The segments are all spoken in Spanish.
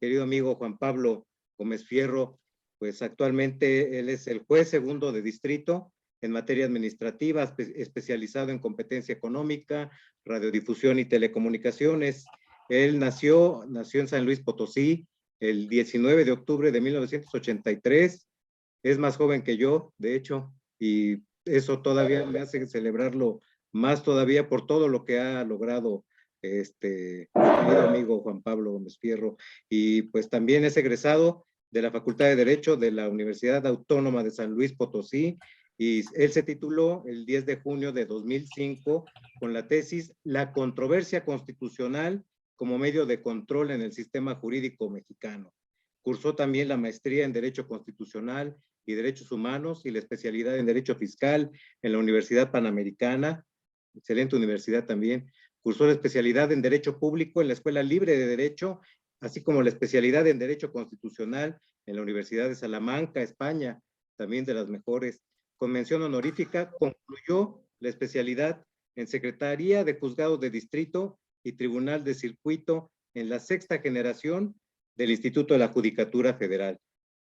querido amigo Juan Pablo Gómez Fierro, pues actualmente él es el juez segundo de distrito en materia administrativa, especializado en competencia económica, radiodifusión y telecomunicaciones. Él nació en San Luis Potosí el 19 de octubre de 1983. Es más joven que yo, de hecho, y eso todavía me hace celebrarlo más todavía por todo lo que ha logrado mi querido amigo Juan Pablo Gómez Fierro. Y pues también es egresado de la Facultad de Derecho de la Universidad Autónoma de San Luis Potosí, y él se tituló el 10 de junio de 2005 con la tesis La controversia constitucional como medio de control en el sistema jurídico mexicano. Cursó también la maestría en Derecho Constitucional y Derechos Humanos y la especialidad en Derecho Fiscal en la Universidad Panamericana, excelente universidad también. Cursó la especialidad en Derecho Público en la Escuela Libre de Derecho, así como la especialidad en Derecho Constitucional en la Universidad de Salamanca, España, también de las mejores. Con mención honorífica, concluyó la especialidad en Secretaría de Juzgados de Distrito y Tribunal de Circuito en la sexta generación del Instituto de la Judicatura Federal.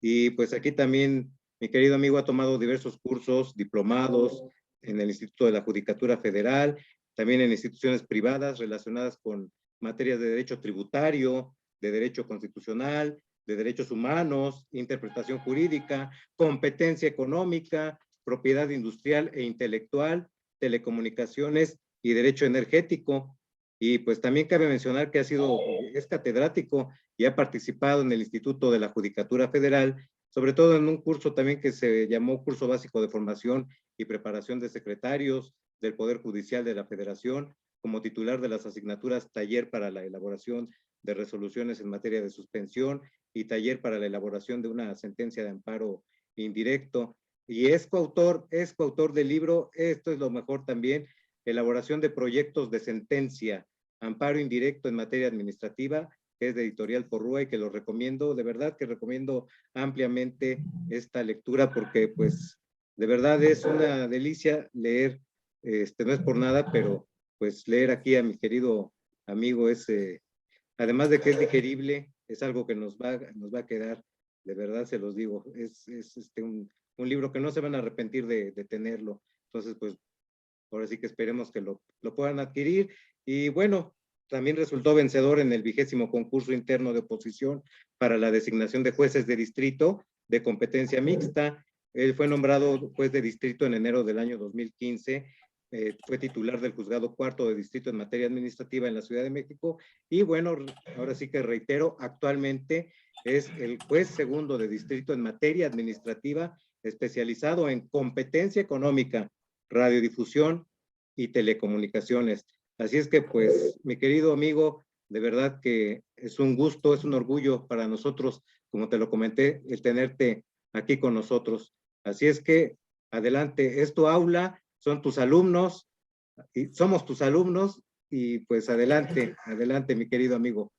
Y pues aquí también mi querido amigo ha tomado diversos cursos, diplomados en el Instituto de la Judicatura Federal, también en instituciones privadas relacionadas con materias de derecho tributario, de derecho constitucional, de derechos humanos, interpretación jurídica, competencia económica, propiedad industrial e intelectual, telecomunicaciones y derecho energético. Y pues también cabe mencionar que es catedrático y ha participado en el Instituto de la Judicatura Federal, sobre todo en un curso también que se llamó Curso Básico de Formación y Preparación de Secretarios del Poder Judicial de la Federación, como titular de las asignaturas Taller para la elaboración de resoluciones en materia de suspensión y Taller para la elaboración de una sentencia de amparo indirecto. Y es coautor del libro, esto es lo mejor también, Elaboración de proyectos de sentencia, amparo indirecto en materia administrativa, que es de Editorial Porrúa, y que lo recomiendo, de verdad que recomiendo ampliamente esta lectura, porque pues de verdad es una delicia leer, no es por nada, pero pues leer aquí a mi querido amigo es, además de que es digerible, es algo que nos va a quedar, de verdad se los digo, es un libro que no se van a arrepentir de tenerlo. Entonces pues ahora sí que esperemos que lo puedan adquirir. Y bueno, también resultó vencedor en el 20º concurso interno de oposición para la designación de jueces de distrito de competencia mixta. Él fue nombrado juez de distrito en enero del año 2015. Fue titular del juzgado cuarto de distrito en materia administrativa en la Ciudad de México. Y bueno, ahora sí que reitero, actualmente es el juez segundo de distrito en materia administrativa, especializado en competencia económica, radiodifusión y telecomunicaciones. Así es que pues, mi querido amigo, de verdad que es un gusto, es un orgullo para nosotros, como te lo comenté, el tenerte aquí con nosotros. Así es que adelante, es tu aula, son tus alumnos, y somos tus alumnos, y pues adelante, adelante, mi querido amigo.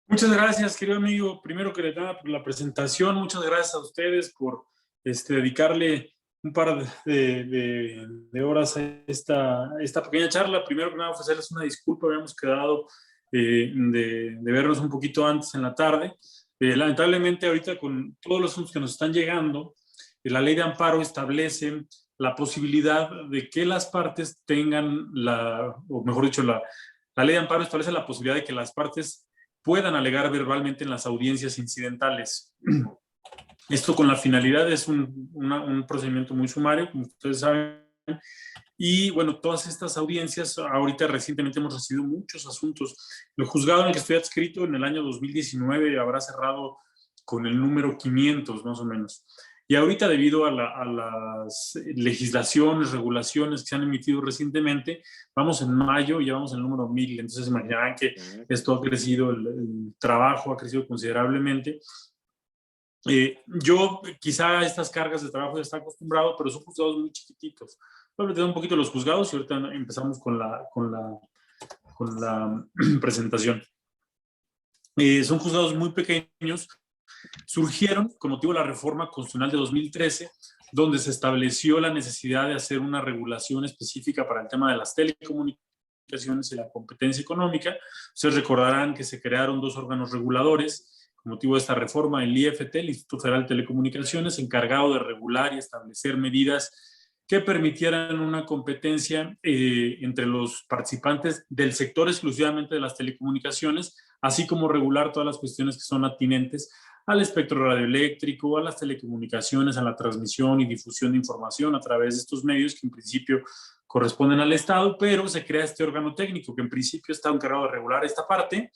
Muchas gracias, querido amigo. Primero que nada, por la presentación. Muchas gracias a ustedes por dedicarle un par de horas a esta pequeña charla. Primero que nada, ofrecerles una disculpa. Habíamos quedado de vernos un poquito antes en la tarde. Lamentablemente, ahorita con todos los asuntos que nos están llegando, la ley de amparo establece la posibilidad de que las partes tengan o mejor dicho, la ley de amparo establece la posibilidad de que las partes puedan alegar verbalmente en las audiencias incidentales. Esto con la finalidad es un procedimiento muy sumario, como ustedes saben, y bueno, todas estas audiencias, ahorita recientemente hemos recibido muchos asuntos. El juzgado en el que estoy adscrito en el año 2019 habrá cerrado con el número 500 más o menos. Y ahorita, debido a las legislaciones, regulaciones que se han emitido recientemente, vamos en mayo y ya vamos en el número 1000. Entonces imaginarán que esto ha crecido, el trabajo ha crecido considerablemente. Yo quizá a estas cargas de trabajo ya está acostumbrado, pero son juzgados muy chiquititos. Voy a platicar un poquito de los juzgados y ahorita empezamos con la presentación. Son juzgados muy pequeños. Surgieron con motivo de la reforma constitucional de 2013, donde se estableció la necesidad de hacer una regulación específica para el tema de las telecomunicaciones Telecomunicaciones y la Competencia Económica. Ustedes recordarán que se crearon dos órganos reguladores con motivo de esta reforma, el IFT, el Instituto Federal de Telecomunicaciones, encargado de regular y establecer medidas que permitieran una competencia entre los participantes del sector exclusivamente de las telecomunicaciones, así como regular todas las cuestiones que son atinentes al espectro radioeléctrico, a las telecomunicaciones, a la transmisión y difusión de información a través de estos medios que en principio corresponden al Estado, pero se crea este órgano técnico que en principio está encargado de regular esta parte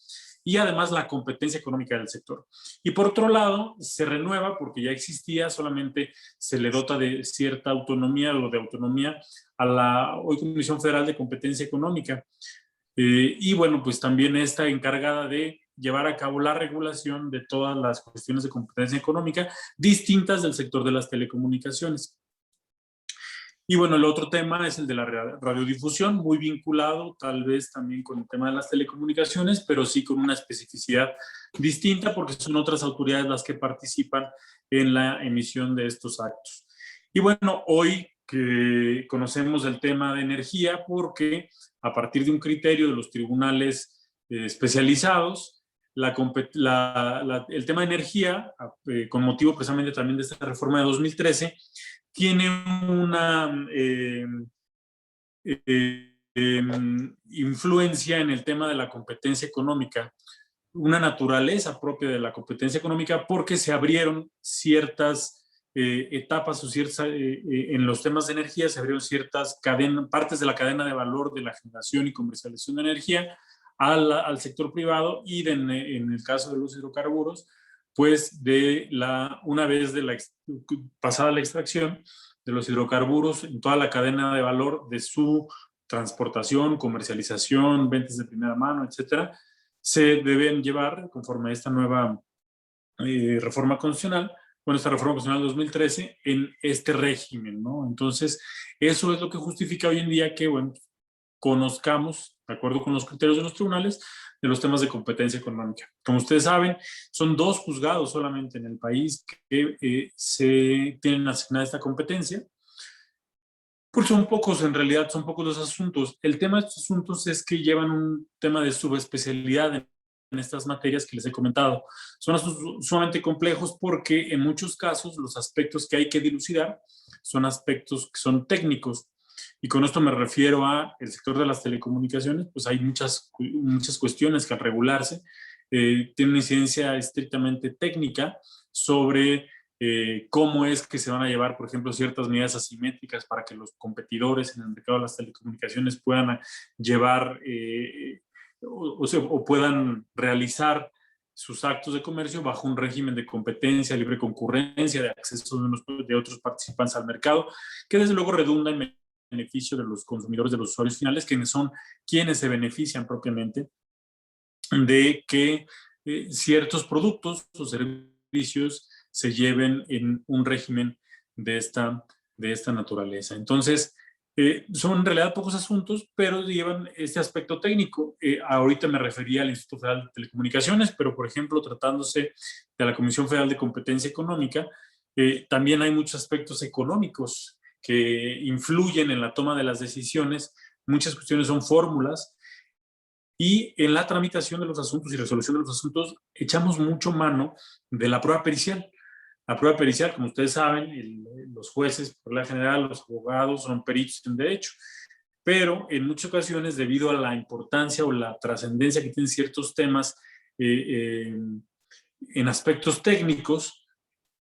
y además la competencia económica del sector. Y por otro lado, se renueva porque ya existía, solamente se le dota de cierta autonomía o de autonomía a la hoy Comisión Federal de Competencia Económica. Y bueno, pues también está encargada de llevar a cabo la regulación de todas las cuestiones de competencia económica distintas del sector de las telecomunicaciones. Y bueno, el otro tema es el de la radiodifusión, muy vinculado tal vez también con el tema de las telecomunicaciones, pero sí con una especificidad distinta porque son otras autoridades las que participan en la emisión de estos actos. Y bueno, hoy que conocemos el tema de energía porque a partir de un criterio de los tribunales especializados, el tema de energía, con motivo precisamente también de esta reforma de 2013, tiene una influencia en el tema de la competencia económica, una naturaleza propia de la competencia económica, porque se abrieron ciertas etapas o en los temas de energía, se abrieron ciertas partes de la cadena de valor de la generación y comercialización de energía al sector privado y en el caso de los hidrocarburos, pues una vez pasada la extracción de los hidrocarburos en toda la cadena de valor de su transportación, comercialización, ventas de primera mano, etcétera, se deben llevar conforme a esta nueva reforma constitucional, esta reforma constitucional 2013, en este régimen, ¿no? Entonces, eso es lo que justifica hoy en día que, bueno, conozcamos, de acuerdo con los criterios de los tribunales, de los temas de competencia económica. Como ustedes saben, son 2 juzgados solamente en el país que se tienen asignada esta competencia, porque son pocos, en realidad son pocos los asuntos. El tema de estos asuntos es que llevan un tema de subespecialidad en estas materias que les he comentado. Son asuntos sumamente complejos porque en muchos casos los aspectos que hay que dilucidar son aspectos que son técnicos. Y con esto me refiero a el sector de las telecomunicaciones, pues hay muchas cuestiones que al regularse tienen una incidencia estrictamente técnica sobre cómo es que se van a llevar, por ejemplo, ciertas medidas asimétricas para que los competidores en el mercado de las telecomunicaciones puedan llevar o puedan realizar sus actos de comercio bajo un régimen de competencia, libre concurrencia, de acceso de otros participantes al mercado, que desde luego redunda en beneficio de los consumidores, de los usuarios finales, quienes son quienes se benefician propiamente de que ciertos productos o servicios se lleven en un régimen de esta naturaleza. Entonces, son en realidad pocos asuntos, pero llevan este aspecto técnico. Ahorita me refería al Instituto Federal de Telecomunicaciones, pero por ejemplo, tratándose de la Comisión Federal de Competencia Económica, también hay muchos aspectos económicos que influyen en la toma de las decisiones. Muchas cuestiones son fórmulas y en la tramitación de los asuntos y resolución de los asuntos echamos mucho mano de la prueba pericial. La prueba pericial, como ustedes saben, los jueces, por la general, los abogados son peritos en derecho, pero en muchas ocasiones, debido a la importancia o la trascendencia que tienen ciertos temas en aspectos técnicos,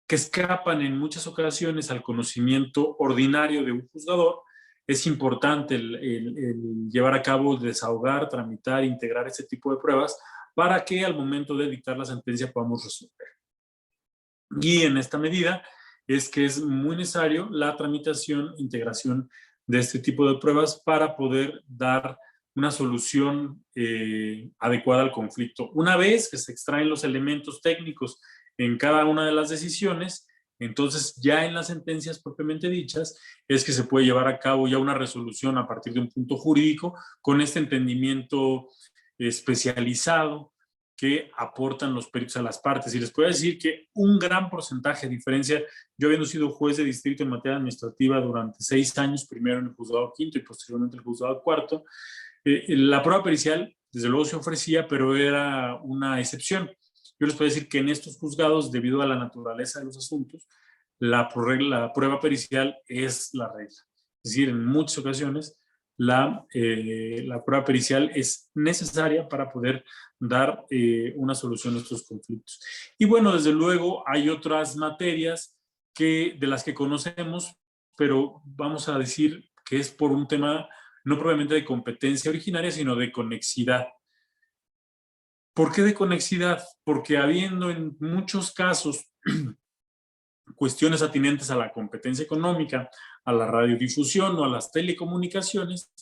que escapan en muchas ocasiones al conocimiento ordinario de un juzgador, es importante el llevar a cabo, desahogar, tramitar, integrar este tipo de pruebas para que al momento de dictar la sentencia podamos resolver. Y en esta medida es que es muy necesario la tramitación, integración de este tipo de pruebas para poder dar una solución adecuada al conflicto. Una vez que se extraen los elementos técnicos en cada una de las decisiones, entonces ya en las sentencias propiamente dichas es que se puede llevar a cabo ya una resolución a partir de un punto jurídico con este entendimiento especializado que aportan los peritos a las partes. Y les puedo decir que un gran porcentaje, a diferencia, yo habiendo sido juez de distrito en materia administrativa durante 6 años, primero en el juzgado quinto y posteriormente en el juzgado cuarto, La prueba pericial, desde luego, se ofrecía, pero era una excepción. Yo les puedo decir que en estos juzgados, debido a la naturaleza de los asuntos, la prueba pericial es la regla. Es decir, en muchas ocasiones la prueba pericial es necesaria para poder dar una solución a estos conflictos. Y bueno, desde luego hay otras materias de las que conocemos, pero vamos a decir que es por un tema no propiamente de competencia originaria, sino de conexidad. ¿Por qué de conexidad? Porque habiendo en muchos casos cuestiones atinentes a la competencia económica, a la radiodifusión o a las telecomunicaciones,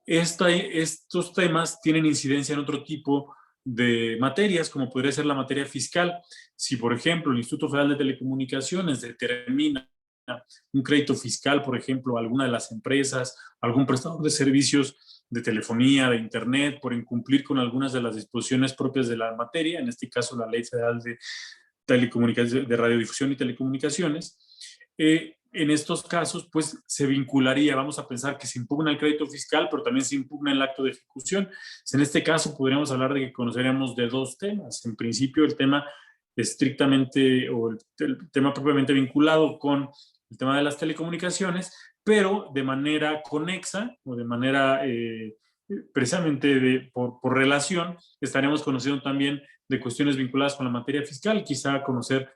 estos temas tienen incidencia en otro tipo de materias, como podría ser la materia fiscal. Si, por ejemplo, el Instituto Federal de Telecomunicaciones determina un crédito fiscal, por ejemplo, a alguna de las empresas, algún prestador de servicios de telefonía, de internet, por incumplir con algunas de las disposiciones propias de la materia, en este caso la Ley Federal de Radiodifusión y Telecomunicaciones, en estos casos, pues se vincularía, vamos a pensar que se impugna el crédito fiscal, pero también se impugna el acto de ejecución. En este caso, podríamos hablar de que conoceríamos de dos temas. En principio, el tema estrictamente, o el tema propiamente vinculado con el tema de las telecomunicaciones, pero de manera conexa o de manera precisamente por relación, estaremos conociendo también de cuestiones vinculadas con la materia fiscal, quizá conocer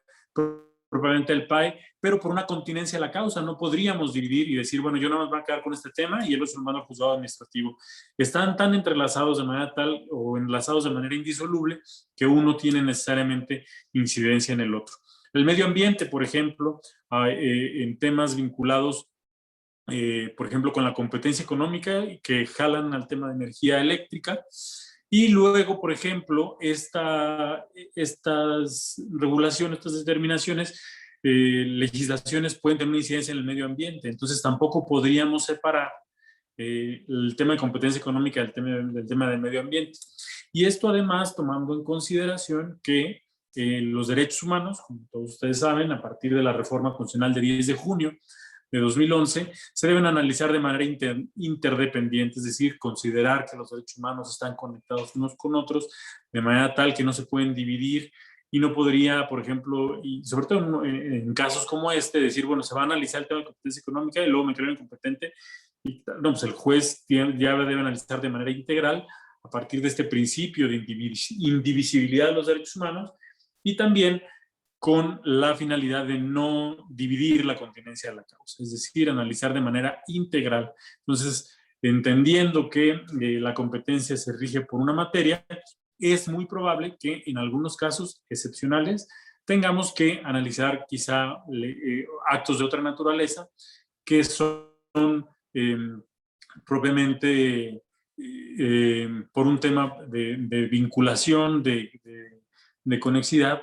propiamente el PAE, pero por una continencia a la causa. No podríamos dividir y decir, bueno, yo no me voy a quedar con este tema y el otro lo mando al juzgado administrativo. Están tan entrelazados de manera tal o enlazados de manera indisoluble que uno tiene necesariamente incidencia en el otro. El medio ambiente, por ejemplo, en temas vinculados, por ejemplo, con la competencia económica que jalan al tema de energía eléctrica. Y luego, por ejemplo, estas regulaciones, estas determinaciones, legislaciones pueden tener una incidencia en el medio ambiente. Entonces, tampoco podríamos separar el tema de competencia económica del tema del medio ambiente. Y esto además tomando en consideración que los derechos humanos, como todos ustedes saben, a partir de la reforma constitucional de 10 de junio de 2011, se deben analizar de manera interdependiente, es decir, considerar que los derechos humanos están conectados unos con otros de manera tal que no se pueden dividir y no podría, por ejemplo, y sobre todo en casos como este, decir, bueno, se va a analizar el tema de competencia económica y luego me creo incompetente. Y, no, pues el juez ya debe analizar de manera integral a partir de este principio de indivisibilidad de los derechos humanos y también con la finalidad de no dividir la continencia de la causa, es decir, analizar de manera integral. Entonces, entendiendo que la competencia se rige por una materia, es muy probable que en algunos casos excepcionales tengamos que analizar quizá actos de otra naturaleza que son propiamente por un tema de vinculación, de conexidad,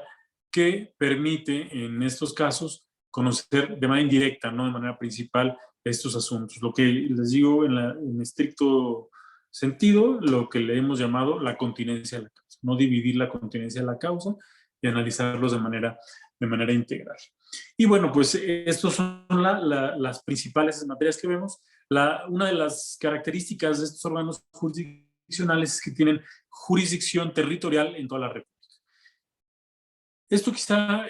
que permite en estos casos conocer de manera indirecta, no de manera principal, estos asuntos. Lo que les digo en estricto sentido, lo que le hemos llamado la continencia de la causa, no dividir la continencia de la causa y analizarlos de manera integral. Y bueno, pues estos son las principales materias que vemos. Una de las características de estos órganos jurisdiccionales es que tienen jurisdicción territorial en toda la República. Esto quizá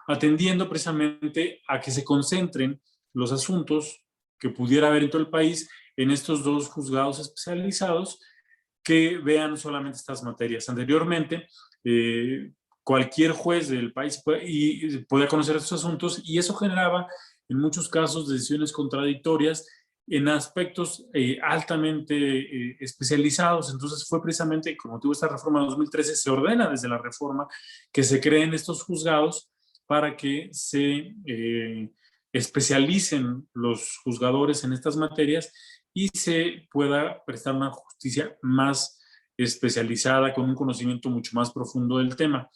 atendiendo precisamente a que se concentren los asuntos que pudiera haber en todo el país en estos dos juzgados especializados que vean solamente estas materias. Anteriormente, cualquier juez del país podía conocer estos asuntos y eso generaba en muchos casos decisiones contradictorias en aspectos altamente especializados. Entonces fue precisamente, como tuvo esta reforma de 2013, se ordena desde la reforma que se creen estos juzgados para que se especialicen los juzgadores en estas materias y se pueda prestar una justicia más especializada, con un conocimiento mucho más profundo del tema.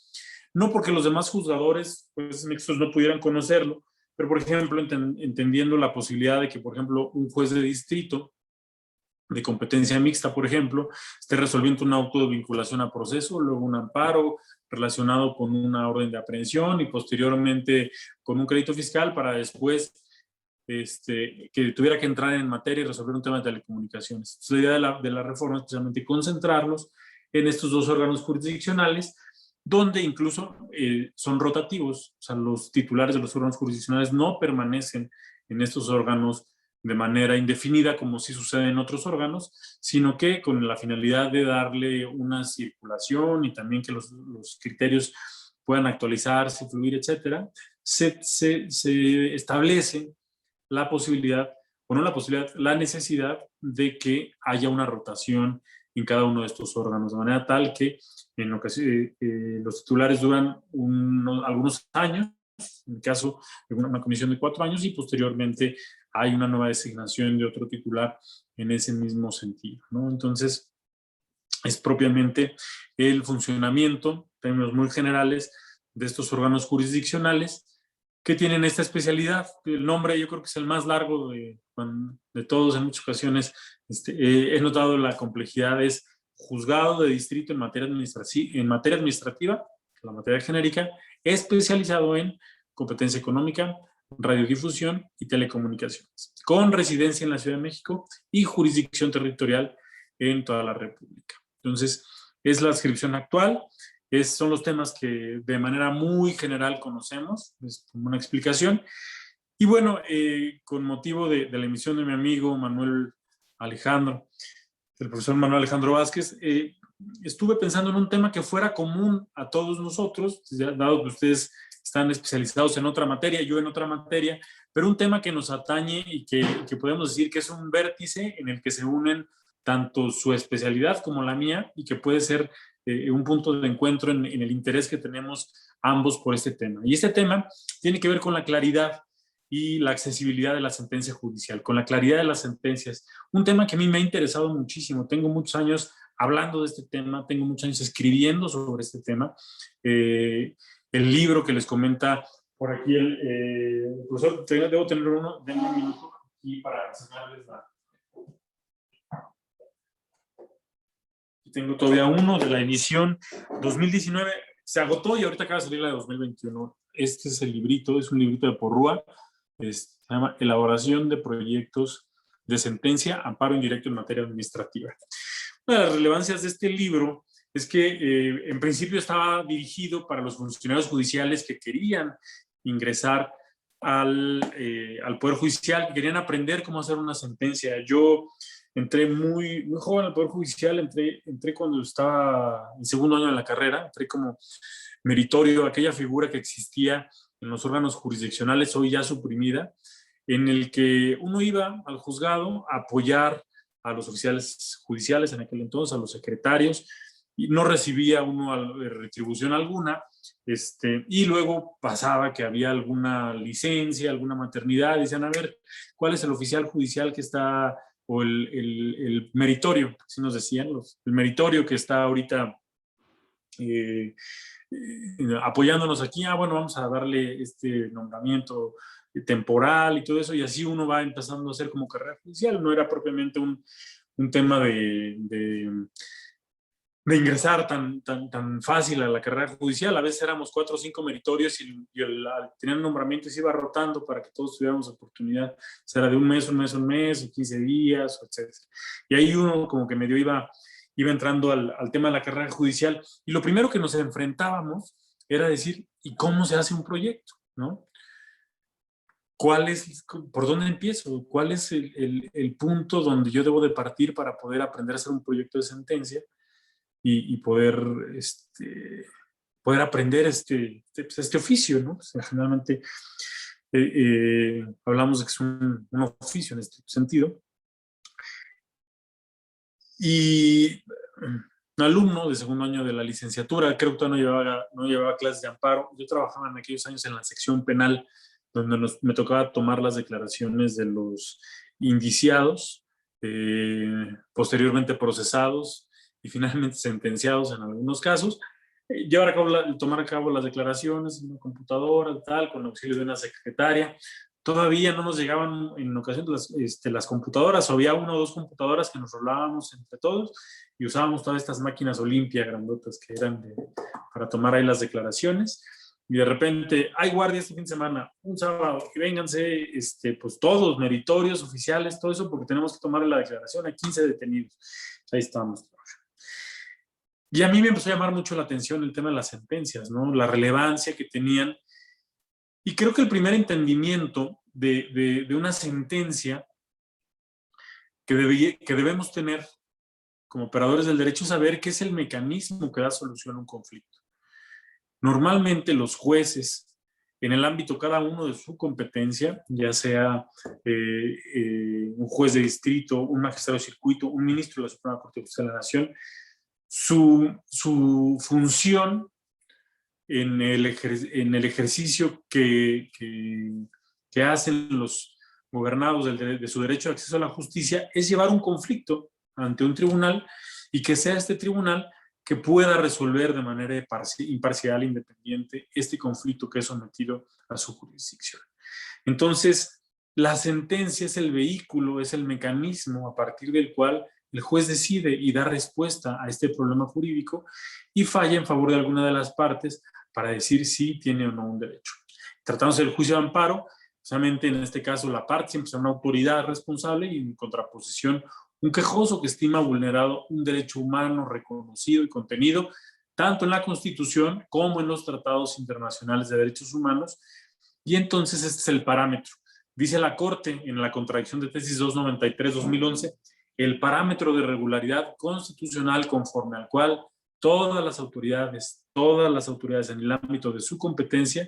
No porque los demás juzgadores pues, mixtos no pudieran conocerlo, pero, por ejemplo, entendiendo la posibilidad de que, por ejemplo, un juez de distrito de competencia mixta, por ejemplo, esté resolviendo un auto de vinculación a proceso, luego un amparo relacionado con una orden de aprehensión y posteriormente con un crédito fiscal para después que tuviera que entrar en materia y resolver un tema de telecomunicaciones. Entonces, la idea de la reforma es precisamente concentrarlos en estos dos órganos jurisdiccionales, donde incluso son rotativos, o sea, los titulares de los órganos jurisdiccionales no permanecen en estos órganos de manera indefinida, como sí sucede en otros órganos, sino que con la finalidad de darle una circulación y también que los criterios puedan actualizarse, fluir, etcétera, se establece la posibilidad, o no la posibilidad, la necesidad de que haya una rotación en cada uno de estos órganos, de manera tal que en ocasiones los titulares duran algunos años, en el caso de una comisión de 4 años, y posteriormente hay una nueva designación de otro titular en ese mismo sentido, ¿no? Entonces, es propiamente el funcionamiento, en términos muy generales, de estos órganos jurisdiccionales que tienen esta especialidad. El nombre yo creo que es el más largo de todos. En muchas ocasiones he notado la complejidad. Es juzgado de distrito en materia administrativa, la materia genérica, especializado en competencia económica, radiodifusión y telecomunicaciones, con residencia en la Ciudad de México y jurisdicción territorial en toda la República. Entonces, es la adscripción actual. Son los temas que de manera muy general conocemos, es como una explicación. Y bueno, con motivo de la emisión de mi amigo Manuel Alejandro, el profesor Manuel Alejandro Vázquez, estuve pensando en un tema que fuera común a todos nosotros, dado que ustedes están especializados en otra materia, yo en otra materia, pero un tema que nos atañe y que podemos decir que es un vértice en el que se unen tanto su especialidad como la mía, y que puede ser un punto de encuentro en el interés que tenemos ambos por este tema. Y este tema tiene que ver con la claridad y la accesibilidad de la sentencia judicial, con la claridad de las sentencias. Un tema que a mí me ha interesado muchísimo. Tengo muchos años hablando de este tema, tengo muchos años escribiendo sobre este tema. El libro que les comenta por aquí el profesor, debo tener uno, denme un minuto aquí para enseñarles la... Tengo todavía uno de la edición 2019, se agotó y ahorita acaba de salir la de 2021. Este es el librito, es un librito de Porrúa, se llama Elaboración de Proyectos de Sentencia, Amparo Indirecto en Materia Administrativa. Una de las relevancias de este libro es que en principio estaba dirigido para los funcionarios judiciales que querían ingresar al Poder Judicial, que querían aprender cómo hacer una sentencia. Yo entré muy joven al Poder Judicial, entré cuando estaba en segundo año de la carrera, entré como meritorio, aquella figura que existía en los órganos jurisdiccionales, hoy ya suprimida, en el que uno iba al juzgado a apoyar a los oficiales judiciales en aquel entonces, a los secretarios, y no recibía uno retribución alguna, y luego pasaba que había alguna licencia, alguna maternidad, y decían, a ver, ¿cuál es el oficial judicial que está, o el meritorio, así nos decían, el meritorio que está ahorita apoyándonos aquí? Bueno, vamos a darle este nombramiento temporal y todo eso, y así uno va empezando a hacer como carrera judicial. No era propiamente un tema de ingresar tan fácil a la carrera judicial. A veces éramos 4 o 5 meritorios y tener nombramiento y se iba rotando para que todos tuviéramos oportunidad. O sea, era de un mes, o 15 días, etc. Y ahí uno como que medio iba entrando al tema de la carrera judicial. Y lo primero que nos enfrentábamos era decir, ¿y cómo se hace un proyecto? ¿No? ¿Por dónde empiezo? ¿Cuál es el punto donde yo debo de partir para poder aprender a hacer un proyecto de sentencia y poder aprender este oficio, ¿no? O sea, generalmente hablamos de que es un oficio en este sentido. Y un alumno de segundo año de la licenciatura, creo que no llevaba clases de amparo. Yo trabajaba en aquellos años en la sección penal, donde me tocaba tomar las declaraciones de los indiciados, posteriormente procesados y finalmente sentenciados en algunos casos. Tomar a cabo las declaraciones en una computadora, tal, con el auxilio de una secretaria. Todavía no nos llegaban en ocasiones las computadoras, o había 1 o 2 computadoras que nos rolábamos entre todos y usábamos todas estas máquinas Olimpia grandotas que eran para tomar ahí las declaraciones. y de repente hay guardia este fin de semana, un sábado, y vénganse pues todos, meritorios, oficiales, todo eso, porque tenemos que tomar la declaración a 15 detenidos. Ahí estamos. Y a mí me empezó a llamar mucho la atención el tema de las sentencias, ¿no? La relevancia que tenían. Y creo que el primer entendimiento de una sentencia que debemos tener como operadores del derecho es saber qué es el mecanismo que da solución a un conflicto. Normalmente los jueces, en el ámbito cada uno de su competencia, ya sea un juez de distrito, un magistrado de circuito, un ministro de la Suprema Corte de Justicia de la Nación, su función en el ejercicio que hacen los gobernados de su derecho de acceso a la justicia es llevar un conflicto ante un tribunal y que sea este tribunal que pueda resolver de manera imparcial e independiente este conflicto que es sometido a su jurisdicción. Entonces, la sentencia es el vehículo, es el mecanismo a partir del cual el juez decide y da respuesta a este problema jurídico y falla en favor de alguna de las partes para decir si tiene o no un derecho. Tratándose del juicio de amparo, precisamente en este caso la parte siempre será una autoridad responsable y en contraposición un quejoso que estima vulnerado un derecho humano reconocido y contenido tanto en la Constitución como en los tratados internacionales de derechos humanos. Y entonces este es el parámetro. Dice la Corte en la contradicción de tesis 293-2011, el parámetro de regularidad constitucional conforme al cual todas las autoridades en el ámbito de su competencia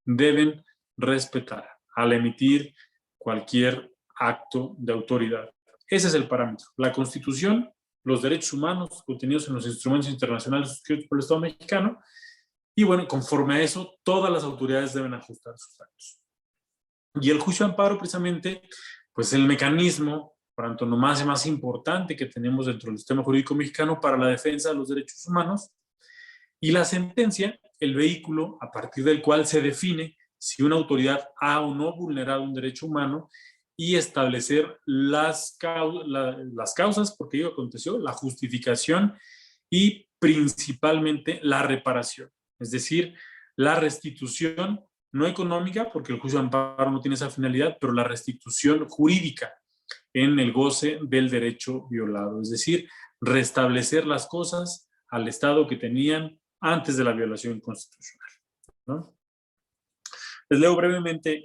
deben respetar al emitir cualquier acto de autoridad. Ese es el parámetro. La Constitución, los derechos humanos contenidos en los instrumentos internacionales suscritos por el Estado mexicano, y bueno, conforme a eso, todas las autoridades deben ajustar sus actos. Y el juicio de amparo, precisamente, pues el mecanismo por antonomasia más importante que tenemos dentro del sistema jurídico mexicano para la defensa de los derechos humanos, y la sentencia, el vehículo a partir del cual se define si una autoridad ha o no vulnerado un derecho humano y establecer las causas por qué ello aconteció, la justificación y principalmente la reparación, es decir, la restitución no económica, porque el juicio de amparo no tiene esa finalidad, pero la restitución jurídica en el goce del derecho violado, es decir, restablecer las cosas al estado que tenían antes de la violación constitucional, ¿no? Les leo brevemente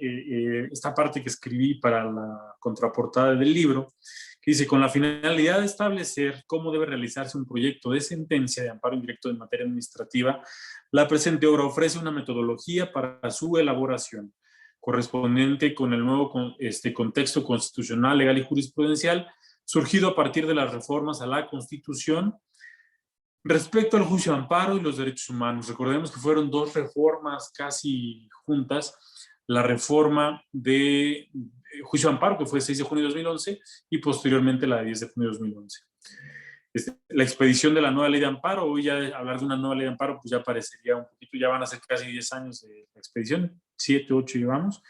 esta parte que escribí para la contraportada del libro, que dice: con la finalidad de establecer cómo debe realizarse un proyecto de sentencia de amparo indirecto en materia administrativa, la presente obra ofrece una metodología para su elaboración, correspondiente con el nuevo contexto constitucional, legal y jurisprudencial, surgido a partir de las reformas a la Constitución. Respecto al juicio de amparo y los derechos humanos, recordemos que fueron dos reformas casi juntas, la reforma de juicio de amparo, que fue el 6 de junio de 2011, y posteriormente la de 10 de junio de 2011. La expedición de la nueva ley de amparo, hoy ya hablar de una nueva ley de amparo, pues ya parecería un poquito, ya van a ser casi 10 años de la expedición, 7, 8 llevamos,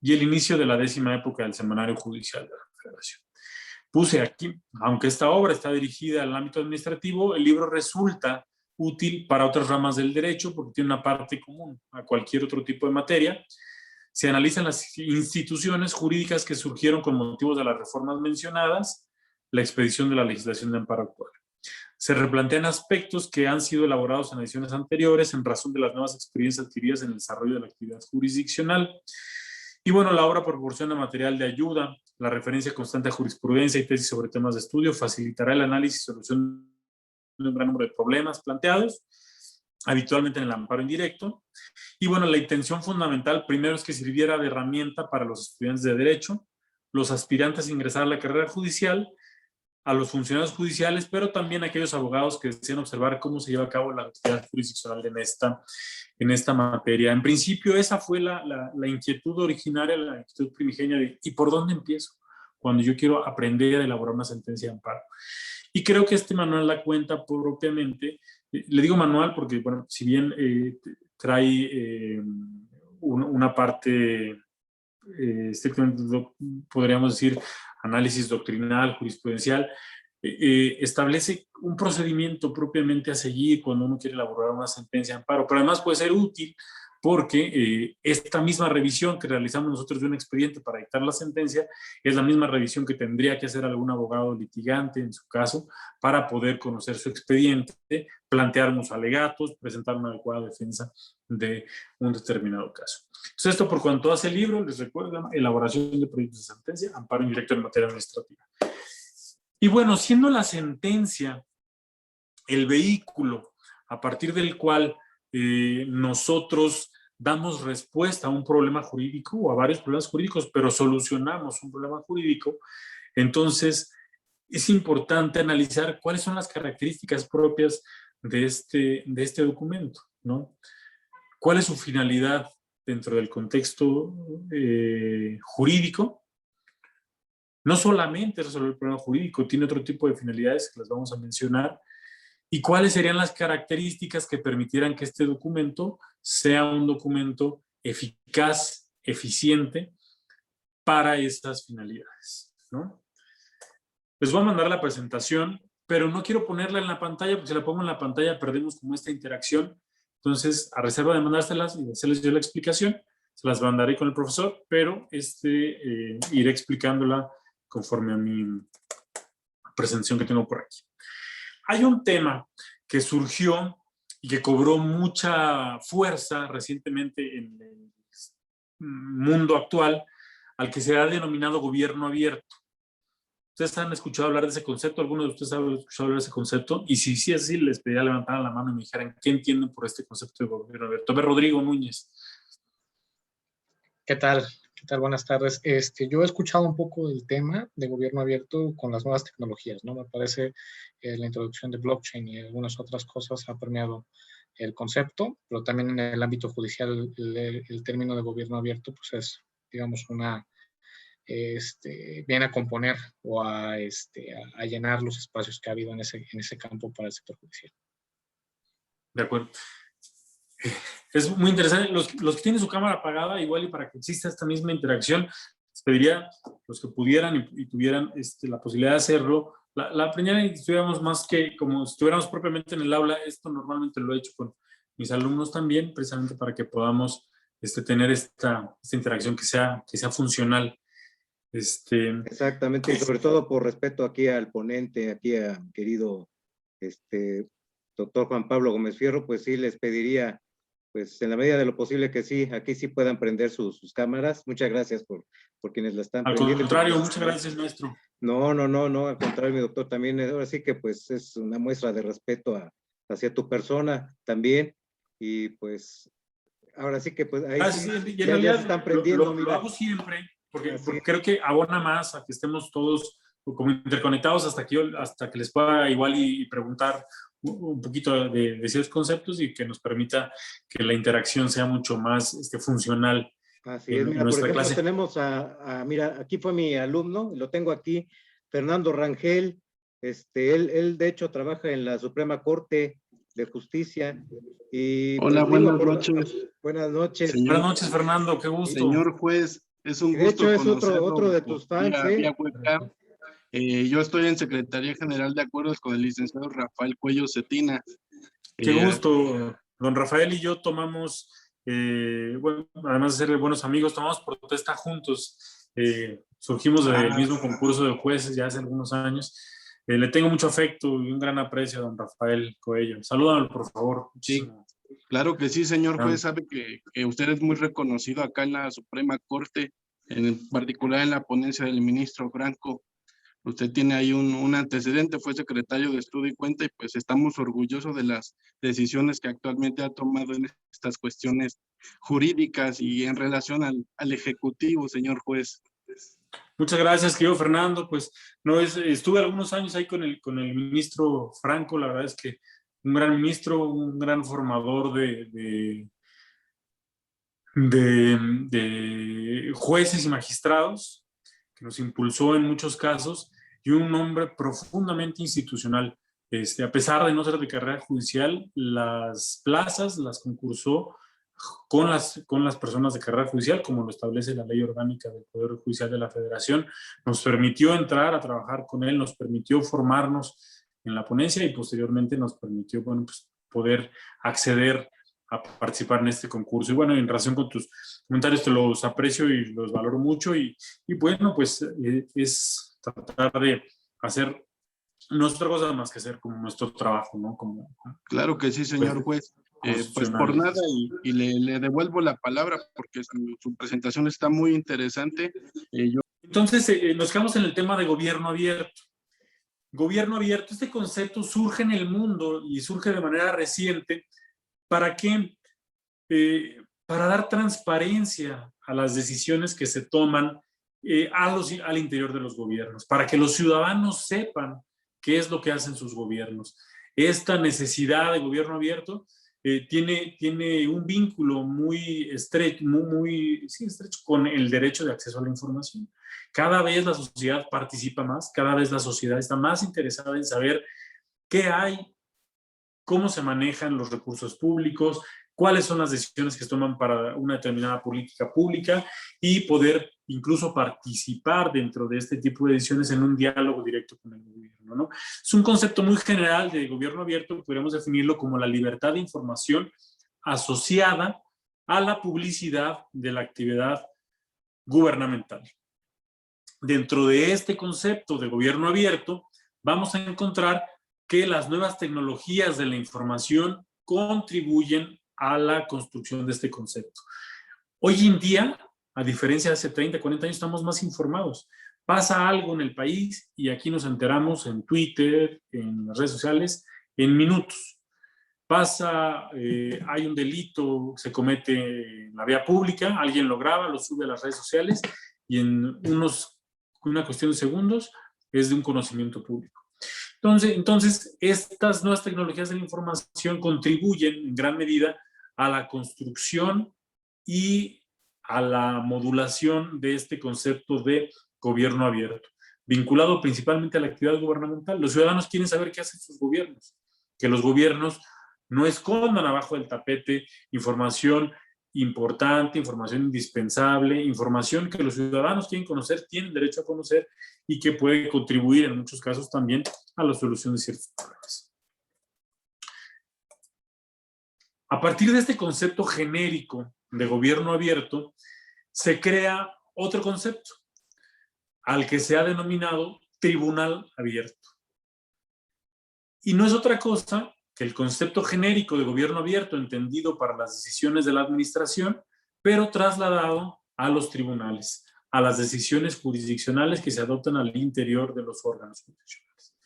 y el inicio de la 10ª época del semanario judicial de la Federación. Puse aquí, aunque esta obra está dirigida al ámbito administrativo, el libro resulta útil para otras ramas del derecho porque tiene una parte común a cualquier otro tipo de materia. Se analizan las instituciones jurídicas que surgieron con motivos de las reformas mencionadas, la expedición de la legislación de amparo actual. Se replantean aspectos que han sido elaborados en ediciones anteriores en razón de las nuevas experiencias adquiridas en el desarrollo de la actividad jurisdiccional. Y bueno, la obra proporciona material de ayuda, la referencia constante a jurisprudencia y tesis sobre temas de estudio facilitará el análisis y solución de un gran número de problemas planteados, habitualmente en el amparo indirecto. Y bueno, la intención fundamental primero es que sirviera de herramienta para los estudiantes de derecho, los aspirantes a ingresar a la carrera judicial, a los funcionarios judiciales, pero también a aquellos abogados que desean observar cómo se lleva a cabo la actividad jurisdiccional en esta materia. En principio, esa fue la inquietud originaria, la inquietud primigenia de ¿y por dónde empiezo? Cuando yo quiero aprender a elaborar una sentencia de amparo. Y creo que este manual da cuenta propiamente, le digo manual porque, bueno, si bien trae una parte, podríamos decir, análisis doctrinal, jurisprudencial, establece un procedimiento propiamente a seguir cuando uno quiere elaborar una sentencia de amparo, pero además puede ser útil porque esta misma revisión que realizamos nosotros de un expediente para dictar la sentencia es la misma revisión que tendría que hacer algún abogado litigante en su caso para poder conocer su expediente, plantear unos alegatos, presentar una adecuada defensa de un determinado caso. Entonces, esto por cuanto hace el libro, les recuerdo, elaboración de proyectos de sentencia, amparo indirecto en materia administrativa. Y bueno, siendo la sentencia el vehículo a partir del cual nosotros damos respuesta a un problema jurídico o a varios problemas jurídicos, pero solucionamos un problema jurídico, entonces es importante analizar cuáles son las características propias de este documento, ¿no? ¿Cuál es su finalidad dentro del contexto jurídico? No solamente resolver el problema jurídico, tiene otro tipo de finalidades que las vamos a mencionar. ¿Y cuáles serían las características que permitieran que este documento sea un documento eficaz, eficiente para estas finalidades, ¿no? Les voy a mandar la presentación, pero no quiero ponerla en la pantalla, porque si la pongo en la pantalla perdemos como esta interacción. Entonces, a reserva de mandárselas y de hacerles yo la explicación, se las mandaré con el profesor, pero iré explicándola conforme a mi presentación que tengo por aquí. Hay un tema que surgió y que cobró mucha fuerza recientemente en el mundo actual, al que se ha denominado gobierno abierto. ¿Ustedes han escuchado hablar de ese concepto? ¿Alguno de ustedes ha escuchado hablar de ese concepto? Y si sí es así, les pediría levantar la mano y me dijeran qué entienden por este concepto de gobierno abierto. A ver, Rodrigo Núñez. ¿Qué tal? ¿Qué tal? Buenas tardes. Yo he escuchado un poco del tema de gobierno abierto con las nuevas tecnologías, ¿no? Me parece la introducción de blockchain y algunas otras cosas ha permeado el concepto, pero también en el ámbito judicial el término de gobierno abierto pues es, digamos, viene a componer o a llenar los espacios que ha habido en ese campo para el sector judicial. De acuerdo. Es muy interesante. Los que tienen su cámara apagada, igual y para que exista esta misma interacción, les pediría los que pudieran y tuvieran la posibilidad de hacerlo. La primera, estuviéramos más que como si estuviéramos propiamente en el aula. Esto normalmente lo he hecho con mis alumnos también, precisamente para que podamos tener esta interacción que sea funcional. Exactamente, y sobre todo por respeto aquí al ponente, aquí a mi querido doctor Juan Pablo Gómez Fierro, pues sí les pediría, pues en la medida de lo posible que sí, aquí sí puedan prender sus cámaras. Muchas gracias por quienes la están prendiendo. Al contrario, muchas gracias, maestro. No, al contrario, mi doctor, también, ahora sí que pues es una muestra de respeto hacia tu persona también, y pues ahora sí que pues ahí sí, ya se están prendiendo. Lo hago siempre, porque creo que abona más a que estemos todos como interconectados hasta que les pueda igual y preguntar un poquito de ciertos conceptos y que nos permita que la interacción sea mucho más funcional. Así es, mira, por ejemplo, clase. Tenemos mira, aquí fue mi alumno, lo tengo aquí, Fernando Rangel. Él de hecho trabaja en la Suprema Corte de Justicia. Y, hola, pues, buenas noches. Buenas noches. Buenas noches, Fernando, qué gusto. Señor juez, es un gusto. De hecho, es otro de tus fans, vía webcam. Yo estoy en Secretaría General de Acuerdos con el licenciado Rafael Cuello Cetina. Qué gusto. Don Rafael y yo tomamos, bueno, además de ser buenos amigos, tomamos protesta juntos. Surgimos del mismo concurso de jueces ya hace algunos años. Le tengo mucho afecto y un gran aprecio a don Rafael Coello. Salúdalo, por favor. Sí, claro que sí, señor juez. Sabe que usted es muy reconocido acá en la Suprema Corte, en particular en la ponencia del ministro Franco. Usted tiene ahí un antecedente, fue secretario de Estudio y Cuenta, y pues estamos orgullosos de las decisiones que actualmente ha tomado en estas cuestiones jurídicas y en relación al Ejecutivo, señor juez. Muchas gracias, querido Fernando. Pues estuve algunos años ahí con el ministro Franco. La verdad es que un gran ministro, un gran formador de jueces y magistrados, que nos impulsó en muchos casos, y un hombre profundamente institucional. A pesar de no ser de carrera judicial, las plazas las concursó con las personas de carrera judicial, como lo establece la Ley Orgánica del Poder Judicial de la Federación. Nos permitió entrar a trabajar con él, nos permitió formarnos en la ponencia y posteriormente nos permitió, bueno, pues, poder acceder a participar en este concurso. Y bueno, en relación con tus comentarios, te los aprecio y los valoro mucho. Y bueno, pues es tratar de hacer no es otra cosa más que hacer como nuestro trabajo, ¿no? Claro que sí, señor juez. Pues por nada, y le devuelvo la palabra porque su presentación está muy interesante. Entonces, nos quedamos en el tema de gobierno abierto. Gobierno abierto, este concepto surge en el mundo y surge de manera reciente. ¿Para qué? Para dar transparencia a las decisiones que se toman al interior de los gobiernos, para que los ciudadanos sepan qué es lo que hacen sus gobiernos. Esta necesidad de gobierno abierto tiene un vínculo muy estrecho, estrecho con el derecho de acceso a la información. Cada vez la sociedad participa más, cada vez la sociedad está más interesada en saber qué hay, cómo se manejan los recursos públicos, cuáles son las decisiones que se toman para una determinada política pública y poder incluso participar dentro de este tipo de decisiones en un diálogo directo con el gobierno, ¿no? Es un concepto muy general de gobierno abierto, podríamos definirlo como la libertad de información asociada a la publicidad de la actividad gubernamental. Dentro de este concepto de gobierno abierto, vamos a encontrar que las nuevas tecnologías de la información contribuyen a la construcción de este concepto. Hoy en día, a diferencia de hace 30, 40 años, estamos más informados. Pasa algo en el país y aquí nos enteramos en Twitter, en las redes sociales, en minutos. Hay un delito, se comete en la vía pública, alguien lo graba, lo sube a las redes sociales y en una cuestión de segundos es de un conocimiento público. Entonces, estas nuevas tecnologías de la información contribuyen en gran medida a la construcción y a la modulación de este concepto de gobierno abierto, vinculado principalmente a la actividad gubernamental. Los ciudadanos quieren saber qué hacen sus gobiernos, que los gobiernos no escondan abajo del tapete información importante, información indispensable, información que los ciudadanos quieren conocer, tienen derecho a conocer y que puede contribuir en muchos casos también a la solución de ciertos problemas. A partir de este concepto genérico de gobierno abierto, se crea otro concepto, al que se ha denominado tribunal abierto. Y no es otra cosa que el concepto genérico de gobierno abierto entendido para las decisiones de la administración, pero trasladado a los tribunales, a las decisiones jurisdiccionales que se adoptan al interior de los órganos jurisdiccionales.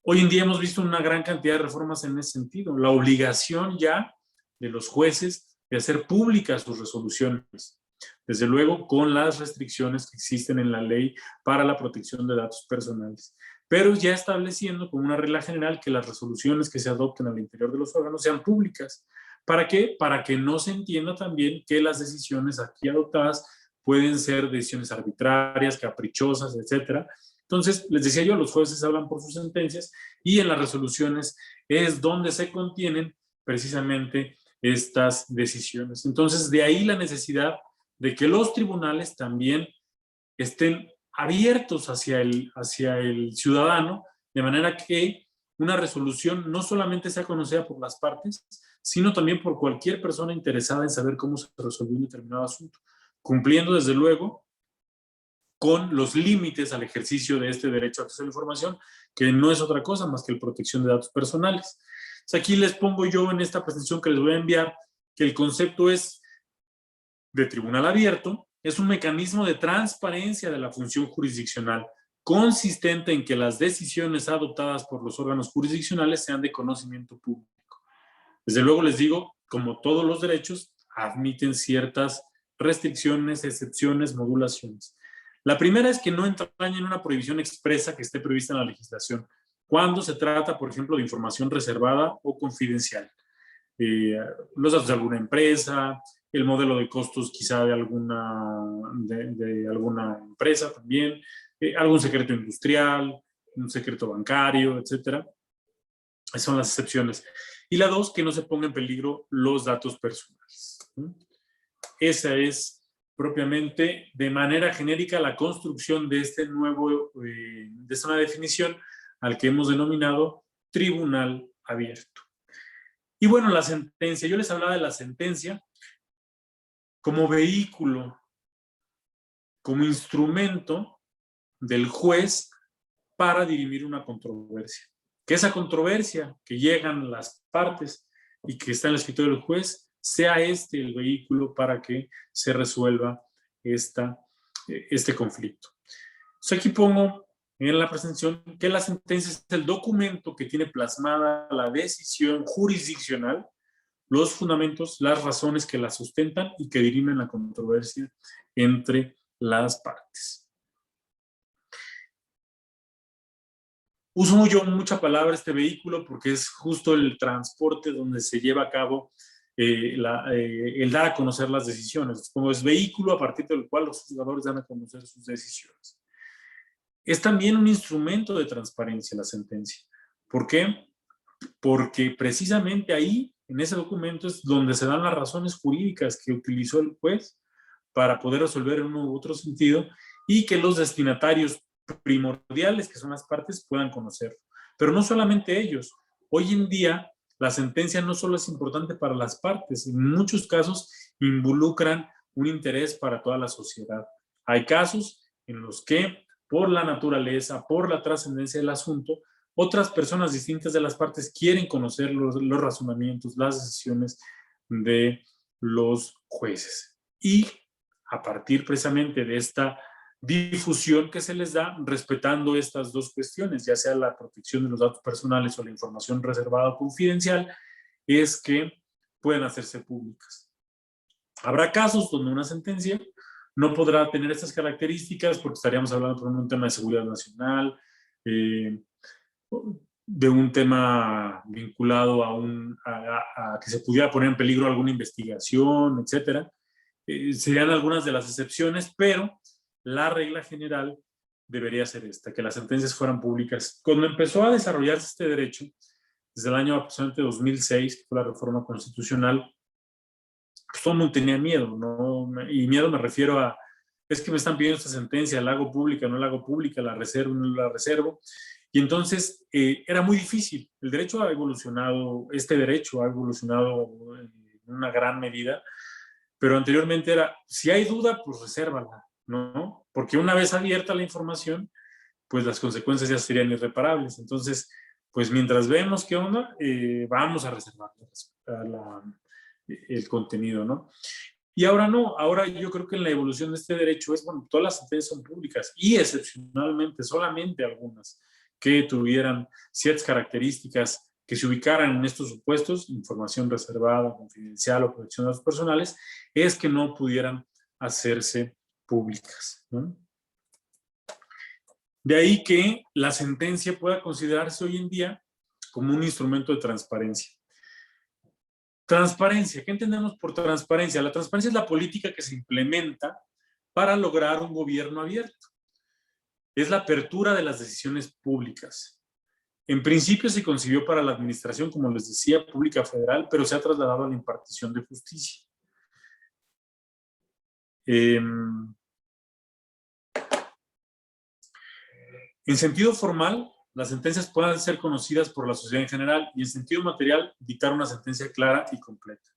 Hoy en día hemos visto una gran cantidad de reformas en ese sentido. La obligación ya de los jueces de hacer públicas sus resoluciones, desde luego con las restricciones que existen en la ley para la protección de datos personales, pero ya estableciendo como una regla general que las resoluciones que se adopten al interior de los órganos sean públicas. ¿Para qué? Para que no se entienda también que las decisiones aquí adoptadas pueden ser decisiones arbitrarias, caprichosas, etcétera. Entonces, les decía yo, los jueces hablan por sus sentencias y en las resoluciones es donde se contienen precisamente estas decisiones. Entonces, de ahí la necesidad de que los tribunales también estén abiertos hacia el ciudadano, de manera que una resolución no solamente sea conocida por las partes, sino también por cualquier persona interesada en saber cómo se resolvió un determinado asunto, cumpliendo desde luego con los límites al ejercicio de este derecho a acceso a la información, que no es otra cosa más que la protección de datos personales. Entonces, aquí les pongo yo en esta presentación que les voy a enviar que el concepto es de tribunal abierto, es un mecanismo de transparencia de la función jurisdiccional, consistente en que las decisiones adoptadas por los órganos jurisdiccionales sean de conocimiento público. Desde luego les digo, como todos los derechos, admiten ciertas restricciones, excepciones, modulaciones. La primera es que no entrañen una prohibición expresa que esté prevista en la legislación, cuando se trata, por ejemplo, de información reservada o confidencial. Los datos de alguna empresa, el modelo de costos quizá de alguna empresa también, algún secreto industrial, un secreto bancario, etcétera. Esas son las excepciones. Y la dos, que no se ponga en peligro los datos personales. Esa es propiamente, de manera genérica, la construcción de esta nueva definición al que hemos denominado tribunal abierto. Y bueno, la sentencia, yo les hablaba de la sentencia como vehículo, como instrumento del juez para dirimir una controversia. Que esa controversia que llegan las partes y que está en el escritorio del juez, sea este el vehículo para que se resuelva este conflicto. Entonces aquí pongo en la presentación que la sentencia es el documento que tiene plasmada la decisión jurisdiccional, los fundamentos, las razones que la sustentan y que dirimen la controversia entre las partes. Uso yo mucha palabra este vehículo porque es justo el transporte donde se lleva a cabo el dar a conocer las decisiones. Como es vehículo a partir del cual los juzgadores dan a conocer sus decisiones. Es también un instrumento de transparencia la sentencia. ¿Por qué? Porque precisamente ahí, en ese documento, es donde se dan las razones jurídicas que utilizó el juez para poder resolver en uno u otro sentido y que los destinatarios primordiales, que son las partes, puedan conocerlo. Pero no solamente ellos. Hoy en día, la sentencia no solo es importante para las partes, en muchos casos involucran un interés para toda la sociedad. Hay casos en los que, por la naturaleza, por la trascendencia del asunto, otras personas distintas de las partes quieren conocer los razonamientos, las decisiones de los jueces. Y a partir precisamente de esta difusión que se les da, respetando estas dos cuestiones, ya sea la protección de los datos personales o la información reservada o confidencial, es que pueden hacerse públicas. Habrá casos donde una sentencia no podrá tener estas características porque estaríamos hablando, por ejemplo, de un tema de seguridad nacional, de un tema vinculado a que se pudiera poner en peligro alguna investigación, etcétera. Serían algunas de las excepciones, pero la regla general debería ser esta, que las sentencias fueran públicas. Cuando empezó a desarrollarse este derecho, desde el año aproximadamente 2006, que fue la reforma constitucional, pues todo el mundo tenía miedo, ¿no? Y miedo me refiero a, es que me están pidiendo esta sentencia, la hago pública, no la hago pública, la reservo, no la reservo. Y entonces era muy difícil. El derecho ha evolucionado, este derecho ha evolucionado en una gran medida, pero anteriormente era, si hay duda, pues resérvala, ¿no? Porque una vez abierta la información, pues las consecuencias ya serían irreparables. Entonces, pues mientras vemos qué onda, vamos a reservar el contenido, ¿no? Y ahora no, ahora yo creo que en la evolución de este derecho es, bueno, todas las sentencias son públicas y excepcionalmente solamente algunas que tuvieran ciertas características que se ubicaran en estos supuestos, información reservada, confidencial o protección de datos personales, es que no pudieran hacerse públicas, ¿no? De ahí que la sentencia pueda considerarse hoy en día como un instrumento de transparencia. Transparencia, ¿qué entendemos por transparencia? La transparencia es la política que se implementa para lograr un gobierno abierto. Es la apertura de las decisiones públicas. En principio se concibió para la administración, como les decía, pública federal, pero se ha trasladado a la impartición de justicia. En sentido formal, las sentencias pueden ser conocidas por la sociedad en general y en sentido material, dictar una sentencia clara y completa.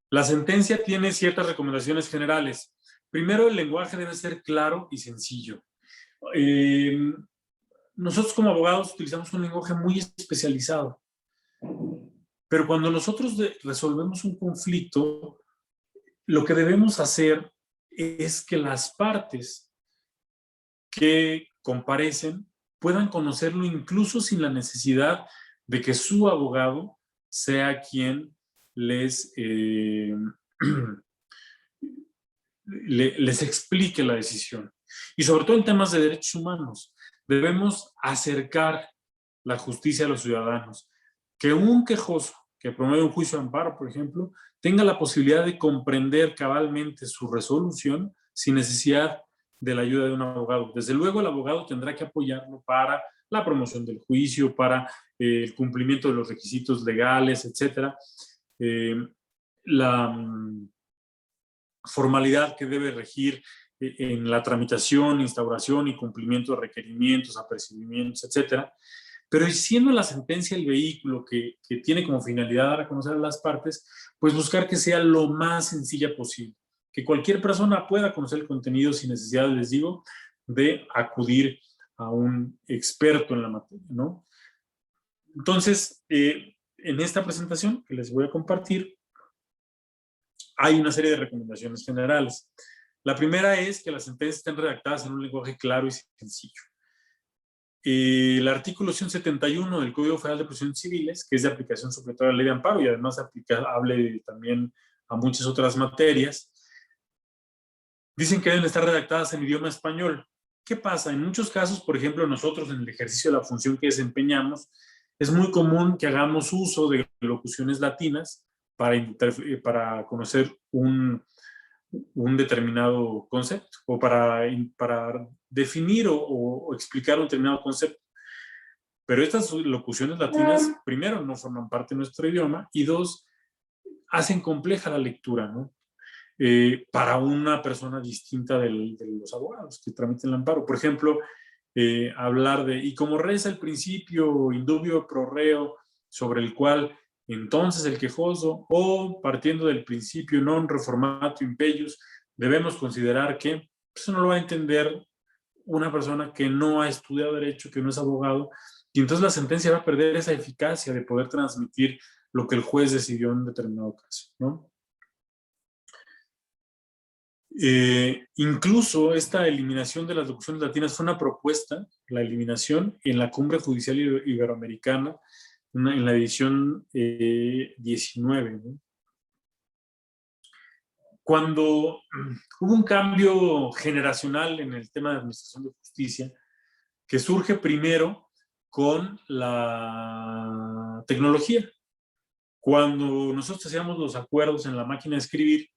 La sentencia tiene ciertas recomendaciones generales. Primero, el lenguaje debe ser claro y sencillo. Nosotros como abogados utilizamos un lenguaje muy especializado, pero cuando nosotros resolvemos un conflicto, lo que debemos hacer es que las partes que comparecen puedan conocerlo incluso sin la necesidad de que su abogado sea quien les explique la decisión. Y sobre todo en temas de derechos humanos, debemos acercar la justicia a los ciudadanos. Que un quejoso que promueve un juicio de amparo, por ejemplo, tenga la posibilidad de comprender cabalmente su resolución sin necesidad de la ayuda de un abogado. Desde luego, el abogado tendrá que apoyarlo para la promoción del juicio, para el cumplimiento de los requisitos legales, etc. La formalidad que debe regir en la tramitación, instauración y cumplimiento de requerimientos, apercibimientos, etcétera. Pero siendo la sentencia el vehículo que tiene como finalidad dar a conocer a las partes, pues buscar que sea lo más sencilla posible, que cualquier persona pueda conocer el contenido sin necesidad, les digo, de acudir a un experto en la materia, ¿no? Entonces, en esta presentación que les voy a compartir, hay una serie de recomendaciones generales. La primera es que las sentencias estén redactadas en un lenguaje claro y sencillo. El artículo 171 del Código Federal de Procedimientos Civiles, que es de aplicación supletoria de la ley de amparo y además aplicable también a muchas otras materias, dicen que deben estar redactadas en idioma español. ¿Qué pasa? En muchos casos, por ejemplo, nosotros en el ejercicio de la función que desempeñamos, es muy común que hagamos uso de locuciones latinas para conocer un determinado concepto o para definir o explicar un determinado concepto. Pero estas locuciones latinas, primero, no forman parte de nuestro idioma y dos, hacen compleja la lectura, ¿no? Para una persona distinta de los abogados que tramiten el amparo. Por ejemplo, hablar de, y como reza el principio indubio pro reo, sobre el cual entonces el quejoso, o partiendo del principio non reformatio impellius, debemos considerar que eso no lo va a entender una persona que no ha estudiado derecho, que no es abogado, y entonces la sentencia va a perder esa eficacia de poder transmitir lo que el juez decidió en un determinado caso, ¿no? Incluso esta eliminación de las locuciones latinas fue una propuesta, la eliminación, en la Cumbre Judicial Iberoamericana, en la edición 19, ¿no? Cuando hubo un cambio generacional en el tema de administración de justicia, que surge primero con la tecnología. Cuando nosotros hacíamos los acuerdos en la máquina de escribir,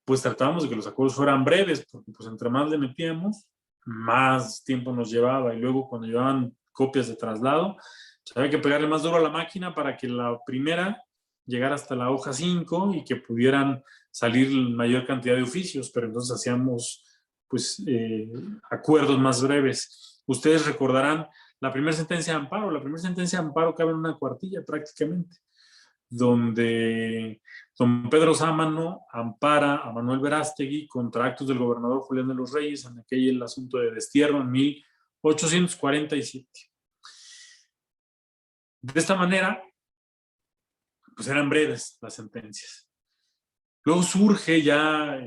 pues tratábamos de que los acuerdos fueran breves, porque pues entre más le metíamos, más tiempo nos llevaba. Y luego cuando llevaban copias de traslado, pues había que pegarle más duro a la máquina para que la primera llegara hasta la hoja 5 y que pudieran salir mayor cantidad de oficios, pero entonces hacíamos pues acuerdos más breves. Ustedes recordarán la primera sentencia de amparo. La primera sentencia de amparo cabe en una cuartilla prácticamente, donde don Pedro Sámano ampara a Manuel Verástegui contra actos del gobernador Julián de los Reyes en aquel asunto de destierro en 1847. De esta manera, pues eran breves las sentencias. Luego surge ya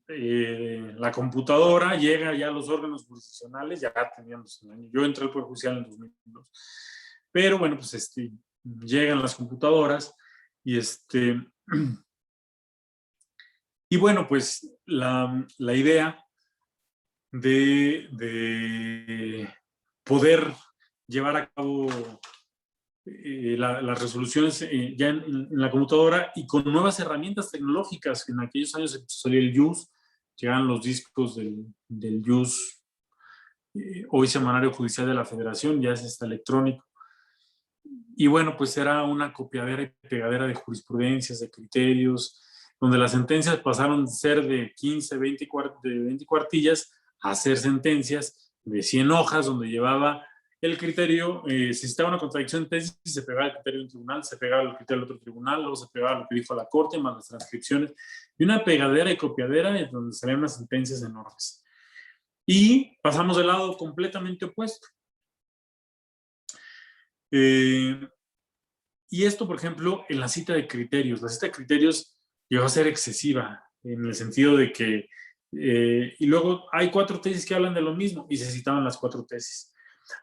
la computadora, llega ya a los órganos jurisdiccionales, ya teníamos un año. Yo entré al Poder Judicial en 2002. Pero bueno, pues llegan las computadoras y y bueno, pues la idea de poder llevar a cabo las resoluciones ya en la computadora y con nuevas herramientas tecnológicas. En aquellos años salía el JUS, llegaban los discos del JUS, hoy Semanario Judicial de la Federación, ya es electrónico. Y bueno, pues era una copiadera y pegadera de jurisprudencias, de criterios, donde las sentencias pasaron de ser de 15, 20 cuartillas a ser sentencias de 100 hojas, donde llevaba el criterio, si estaba una contradicción de tesis, se pegaba el criterio de un tribunal, se pegaba el criterio del otro tribunal, luego se pegaba lo que dijo la corte, más las transcripciones, y una pegadera y copiadera donde salían unas sentencias enormes. Y pasamos del lado completamente opuesto. Y esto, por ejemplo, en la cita de criterios. La cita de criterios llegó a ser excesiva, en el sentido de que, y luego hay 4 tesis que hablan de lo mismo, y se citaban las 4 tesis.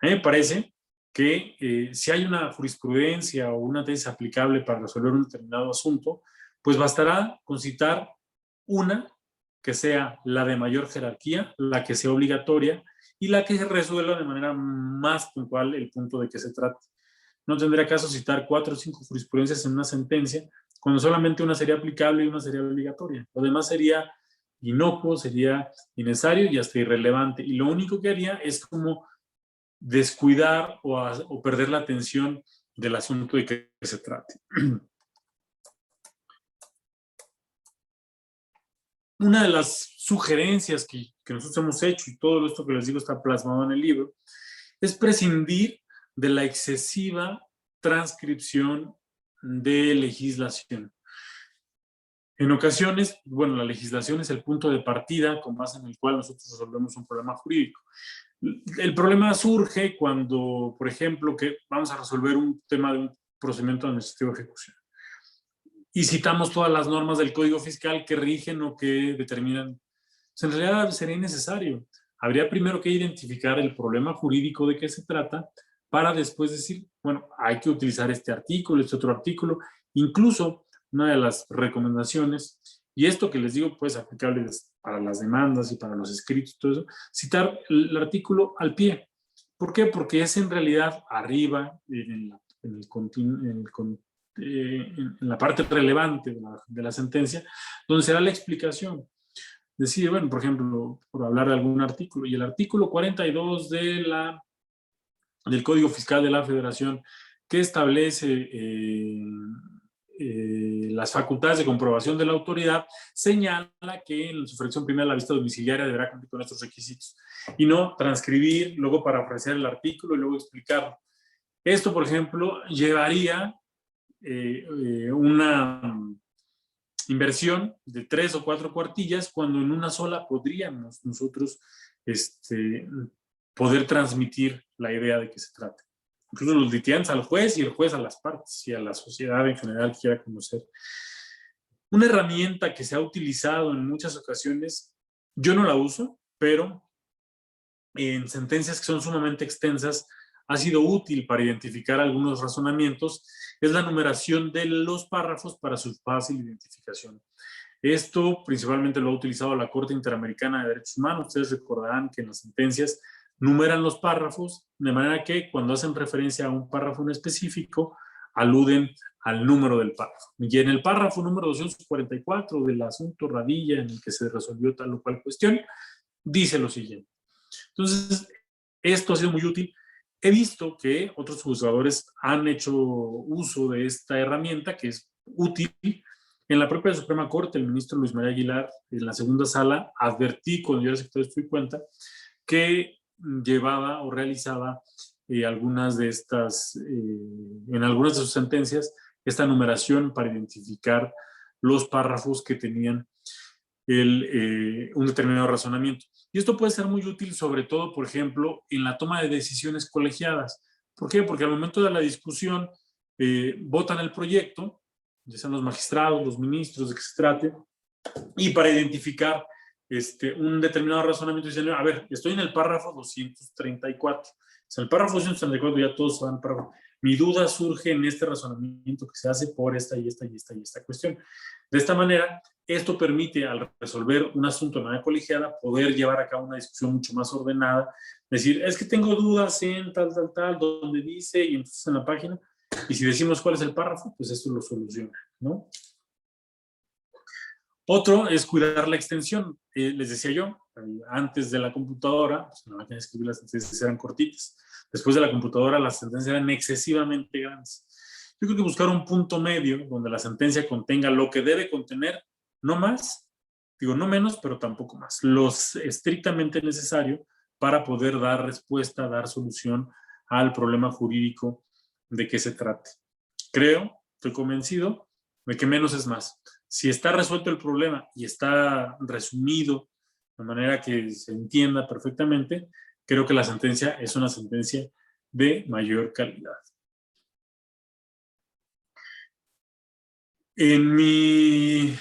A mí me parece que si hay una jurisprudencia o una tesis aplicable para resolver un determinado asunto, pues bastará con citar una que sea la de mayor jerarquía, la que sea obligatoria, y la que se resuelva de manera más puntual el punto de que se trate. No tendría caso citar 4 o 5 jurisprudencias en una sentencia, cuando solamente una sería aplicable y una sería obligatoria. Lo demás sería inocuo, sería innecesario y hasta irrelevante. Y lo único que haría es como descuidar o perder la atención del asunto de que se trate. una de las sugerencias que nosotros hemos hecho, y todo esto que les digo está plasmado en el libro, es prescindir de la excesiva transcripción de legislación. En ocasiones, bueno, la legislación es el punto de partida con base en el cual nosotros resolvemos un problema jurídico. El problema surge cuando, por ejemplo, que vamos a resolver un tema de un procedimiento administrativo de ejecución y citamos todas las normas del Código Fiscal que rigen o que determinan. Pues en realidad sería innecesario. Habría primero que identificar el problema jurídico de qué se trata para después decir, bueno, hay que utilizar este artículo, este otro artículo. Incluso una de las recomendaciones, y esto que les digo pues aplicable para las demandas y para los escritos, todo eso, citar el artículo al pie. ¿Por qué? Porque es en realidad arriba, en la parte relevante de la sentencia, donde será la explicación. Decir, bueno, por ejemplo, por hablar de algún artículo, y el artículo 42 del Código Fiscal de la Federación, que establece las facultades de comprobación de la autoridad, señala que en su fracción primera la vista domiciliaria deberá cumplir con estos requisitos, y no transcribir, luego para ofrecer el artículo y luego explicarlo. Esto, por ejemplo, llevaría una inversión de 3 o 4 cuartillas, cuando en una sola podríamos nosotros poder transmitir la idea de qué se trata. Incluso los litigantes al juez y el juez a las partes y a la sociedad en general que quiera conocer. Una herramienta que se ha utilizado en muchas ocasiones, yo no la uso, pero en sentencias que son sumamente extensas ha sido útil para identificar algunos razonamientos, es la numeración de los párrafos para su fácil identificación. Esto principalmente lo ha utilizado la Corte Interamericana de Derechos Humanos. Ustedes recordarán que en las sentencias numeran los párrafos, de manera que cuando hacen referencia a un párrafo en específico, aluden al número del párrafo. Y en el párrafo número 244 del asunto Radilla, en el que se resolvió tal o cual cuestión, dice lo siguiente. Entonces, esto ha sido muy útil. He visto que otros juzgadores han hecho uso de esta herramienta, que es útil. En la propia Suprema Corte, el ministro Luis María Aguilar, en la segunda sala, advertí cuando yo era secretario de Estudio y Cuenta que llevaba o realizaba algunas de estas, en algunas de sus sentencias, esta numeración para identificar los párrafos que tenían un determinado razonamiento. Y esto puede ser muy útil, sobre todo, por ejemplo, en la toma de decisiones colegiadas. ¿Por qué? Porque al momento de la discusión votan el proyecto, ya sean los magistrados, los ministros, de que se trate, y para identificar un determinado razonamiento dicen, a ver, estoy en el párrafo 234. O sea, el párrafo 234 ya todos saben el párrafo. Mi duda surge en este razonamiento que se hace por esta y esta y esta y esta cuestión. De esta manera, esto permite, al resolver un asunto de manera colegiada, poder llevar a cabo una discusión mucho más ordenada. Decir, es que tengo dudas en tal, donde dice, y entonces en la página, y si decimos cuál es el párrafo, pues esto lo soluciona, ¿no? Otro es cuidar la extensión. Les decía yo, antes de la computadora, pues en la máquina de escribir las sentencias eran cortitas. Después de la computadora, las sentencias eran excesivamente grandes. Yo creo que buscar un punto medio donde la sentencia contenga lo que debe contener, no más, digo no menos, pero tampoco más, lo estrictamente necesario para poder dar respuesta, dar solución al problema jurídico de qué se trate. Creo, estoy convencido de que menos es más. Si está resuelto el problema y está resumido de manera que se entienda perfectamente, creo que la sentencia es una sentencia de mayor calidad. En mi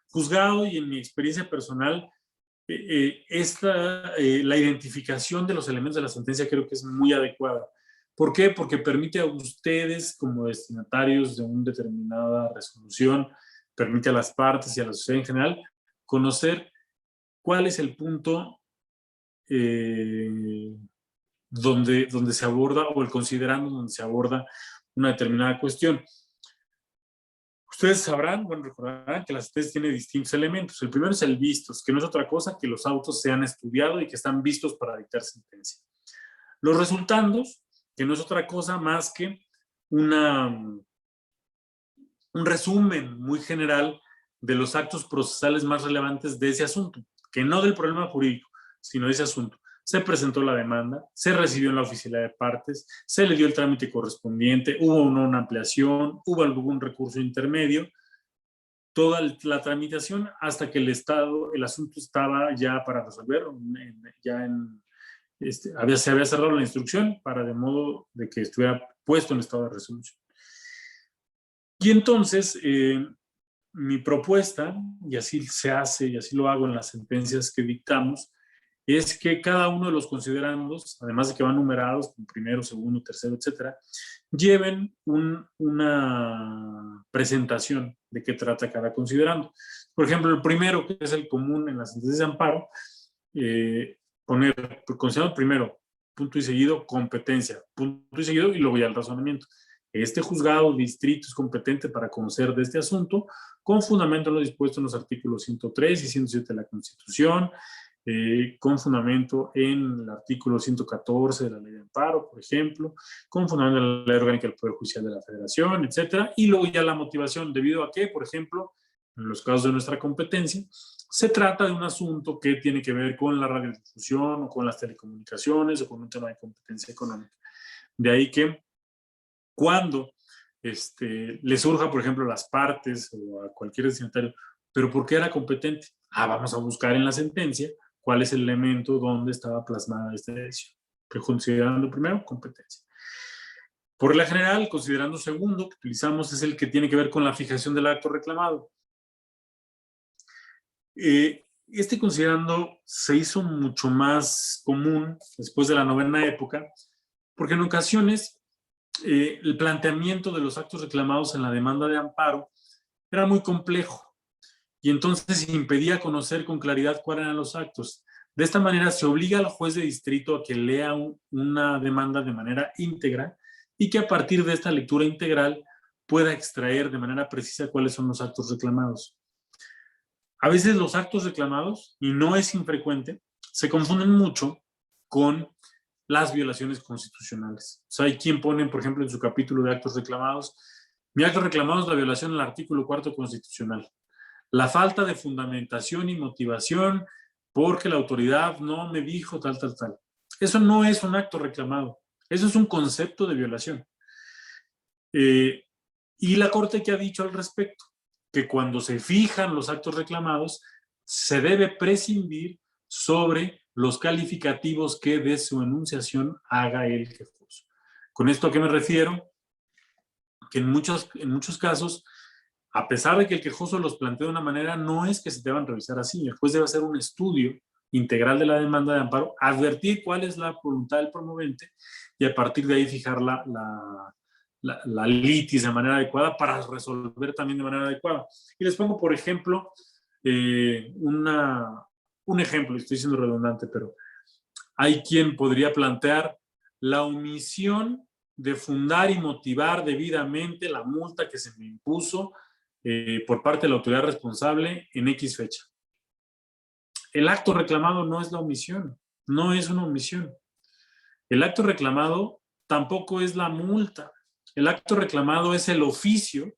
juzgado y en mi experiencia personal, la identificación de los elementos de la sentencia creo que es muy adecuada. ¿Por qué? Porque permite a ustedes, como destinatarios de una determinada resolución, permite a las partes y a la sociedad en general conocer cuál es el punto donde se aborda, o el considerando donde se aborda una determinada cuestión. Ustedes sabrán, bueno, recordarán que las sentencias tienen distintos elementos. El primero es el vistos, que no es otra cosa que los autos se han estudiado y que están vistos para dictar sentencia. Los resultandos, que no es otra cosa más que un resumen muy general de los actos procesales más relevantes de ese asunto, que no del problema jurídico, sino de ese asunto. Se presentó la demanda, se recibió en la oficialidad de partes, se le dio el trámite correspondiente, hubo una ampliación, hubo algún recurso intermedio, toda la tramitación hasta que el asunto estaba ya para resolver, se había cerrado la instrucción de modo de que estuviera puesto en estado de resolución. Y entonces, mi propuesta, y así se hace, y así lo hago en las sentencias que dictamos, es que cada uno de los considerandos, además de que van numerados, con primero, segundo, tercero, etcétera, lleven una presentación de qué trata cada considerando. Por ejemplo, el primero, que es el común en las sentencias de amparo, poner considerando primero, punto y seguido, competencia, punto y seguido, y luego ya el razonamiento. Este juzgado distrito es competente para conocer de este asunto con fundamento en lo dispuesto en los artículos 103 y 107 de la Constitución, con fundamento en el artículo 114 de la Ley de Amparo, por ejemplo, con fundamento en la Ley Orgánica del Poder Judicial de la Federación, etcétera, y luego ya la motivación, debido a que, por ejemplo, en los casos de nuestra competencia, se trata de un asunto que tiene que ver con la radiodifusión o con las telecomunicaciones o con un tema de competencia económica. De ahí que cuando le surja, por ejemplo, a las partes o a cualquier destinatario, ¿pero por qué era competente? Vamos a buscar en la sentencia cuál es el elemento donde estaba plasmada esta decisión. Que considerando primero, competencia. Por regla general, considerando segundo, que utilizamos es el que tiene que ver con la fijación del acto reclamado. Este considerando se hizo mucho más común después de la novena época, porque en ocasiones el planteamiento de los actos reclamados en la demanda de amparo era muy complejo y entonces impedía conocer con claridad cuáles eran los actos. De esta manera se obliga al juez de distrito a que lea una demanda de manera íntegra y que a partir de esta lectura integral pueda extraer de manera precisa cuáles son los actos reclamados. A veces los actos reclamados, y no es infrecuente, se confunden mucho con las violaciones constitucionales. O sea, hay quien pone, por ejemplo, en su capítulo de actos reclamados, mi acto reclamado es la violación del artículo 4 constitucional. La falta de fundamentación y motivación porque la autoridad no me dijo tal. Eso no es un acto reclamado. Eso es un concepto de violación. Y la Corte, ¿qué ha dicho al respecto? Que cuando se fijan los actos reclamados, se debe prescindir sobre los calificativos que de su enunciación haga el quejoso. ¿Con esto a qué me refiero? Que en muchos casos, a pesar de que el quejoso los plantea de una manera, no es que se deban revisar así. El juez debe hacer un estudio integral de la demanda de amparo, advertir cuál es la voluntad del promovente y a partir de ahí fijar la litis de manera adecuada para resolver también de manera adecuada. Y les pongo, por ejemplo, un ejemplo, estoy siendo redundante, pero hay quien podría plantear la omisión de fundar y motivar debidamente la multa que se me impuso por parte de la autoridad responsable en X fecha. El acto reclamado no es la omisión, no es una omisión. El acto reclamado tampoco es la multa. El acto reclamado es el oficio,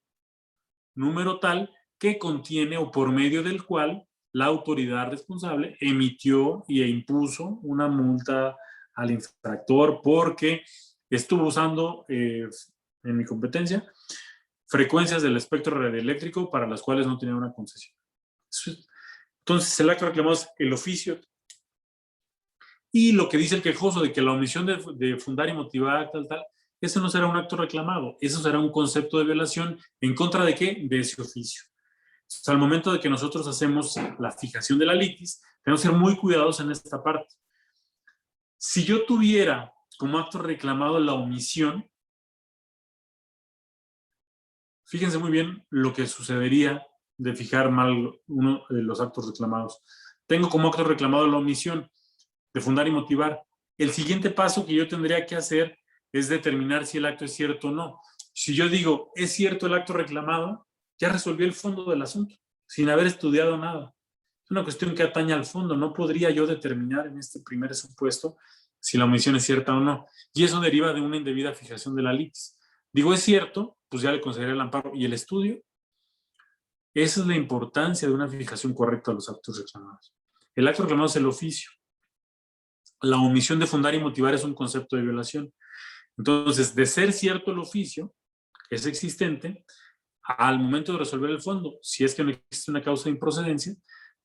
número tal, que contiene o por medio del cual la autoridad responsable emitió e impuso una multa al infractor porque estuvo usando, en mi competencia, frecuencias del espectro radioeléctrico para las cuales no tenía una concesión. Entonces, el acto reclamado es el oficio. Y lo que dice el quejoso de que la omisión de fundar y motivar tal, ese no será un acto reclamado, eso será un concepto de violación en contra de ¿qué? De ese oficio. O sea, al momento de que nosotros hacemos la fijación de la litis, tenemos que ser muy cuidadosos en esta parte. Si yo tuviera como acto reclamado la omisión, fíjense muy bien lo que sucedería de fijar mal uno de los actos reclamados. Tengo como acto reclamado la omisión de fundar y motivar. El siguiente paso que yo tendría que hacer es determinar si el acto es cierto o no. Si yo digo, es cierto el acto reclamado, ya resolví el fondo del asunto, sin haber estudiado nada. Es una cuestión que atañe al fondo. No podría yo determinar en este primer supuesto si la omisión es cierta o no. Y eso deriva de una indebida fijación de la litis. Digo, es cierto, pues ya le concederé el amparo. ¿Y el estudio? Esa es la importancia de una fijación correcta de los actos reclamados. El acto reclamado es el oficio. La omisión de fundar y motivar es un concepto de violación. Entonces, de ser cierto el oficio, que es existente, al momento de resolver el fondo, si es que no existe una causa de improcedencia,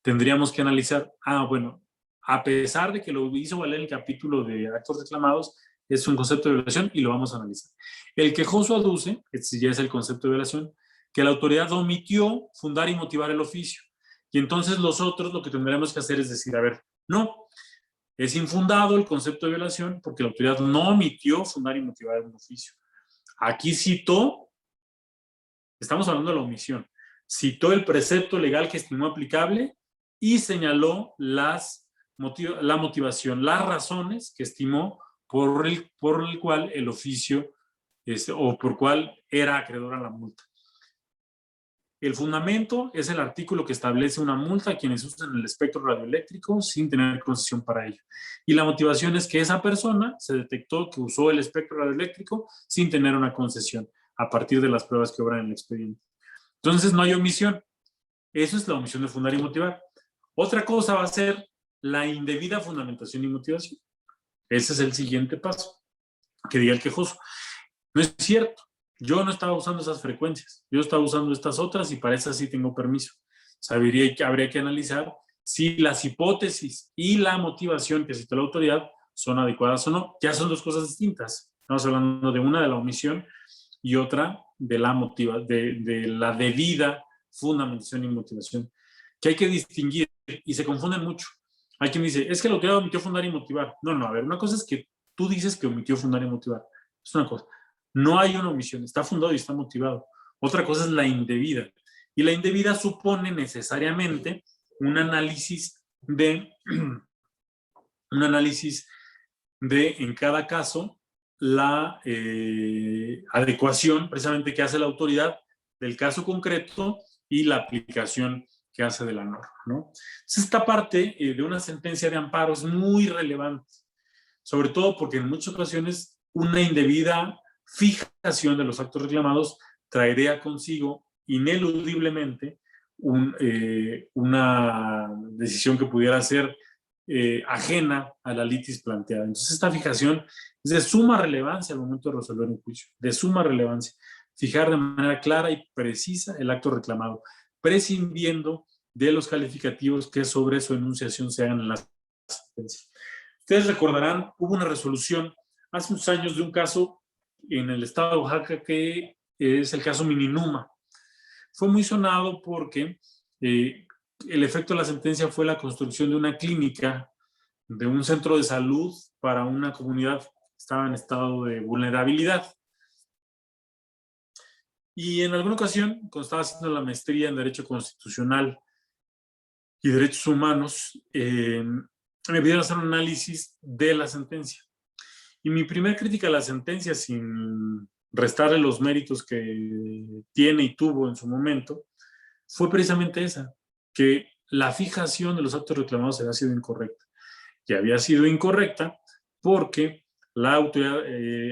tendríamos que analizar, bueno, a pesar de que lo hizo valer el capítulo de actos reclamados, es un concepto de violación y lo vamos a analizar. El quejoso aduce, este ya es el concepto de violación, que la autoridad omitió fundar y motivar el oficio. Y entonces los otros lo que tendremos que hacer es decir, a ver, no, es infundado el concepto de violación porque la autoridad no omitió fundar y motivar un oficio. Aquí citó, estamos hablando de la omisión, citó el precepto legal que estimó aplicable y señaló la motivación, las razones que estimó por el cual el oficio o por cual era acreedor a la multa. El fundamento es el artículo que establece una multa a quienes usan el espectro radioeléctrico sin tener concesión para ello. Y la motivación es que esa persona se detectó que usó el espectro radioeléctrico sin tener una concesión a partir de las pruebas que obran en el expediente. Entonces no hay omisión. Eso es la omisión de fundar y motivar. Otra cosa va a ser la indebida fundamentación y motivación. Ese es el siguiente paso que diga el quejoso. No es cierto. Yo no estaba usando esas frecuencias, yo estaba usando estas otras y para esas sí tengo permiso. Habría que analizar si las hipótesis y la motivación que citó la autoridad son adecuadas o no. Ya son dos cosas distintas. Estamos hablando de una de la omisión y otra de la debida fundamentación y motivación, que hay que distinguir y se confunden mucho. Hay quien dice, es que la autoridad omitió fundar y motivar. No, a ver, una cosa es que tú dices que omitió fundar y motivar. Es una cosa. No hay una omisión, está fundado y está motivado. Otra cosa es la indebida. Y la indebida supone necesariamente un análisis de en cada caso, la adecuación precisamente que hace la autoridad del caso concreto y la aplicación que hace de la norma, ¿no? Entonces, esta parte de una sentencia de amparo es muy relevante, sobre todo porque en muchas ocasiones una indebida fijación de los actos reclamados traería consigo ineludiblemente una decisión que pudiera ser ajena a la litis planteada. Entonces, esta fijación es de suma relevancia al momento de resolver un juicio, de suma relevancia. Fijar de manera clara y precisa el acto reclamado, prescindiendo de los calificativos que sobre su enunciación se hagan en la sentencia. Ustedes recordarán, hubo una resolución hace unos años de un caso en el estado de Oaxaca que es el caso Mininuma. Fue muy sonado porque el efecto de la sentencia fue la construcción de una clínica, de un centro de salud para una comunidad que estaba en estado de vulnerabilidad. Y en alguna ocasión, cuando estaba haciendo la maestría en Derecho Constitucional y Derechos Humanos, me pidieron hacer un análisis de la sentencia. Y mi primera crítica a la sentencia, sin restarle los méritos que tiene y tuvo en su momento, fue precisamente esa, que la fijación de los actos reclamados había sido incorrecta. Y había sido incorrecta porque la autoridad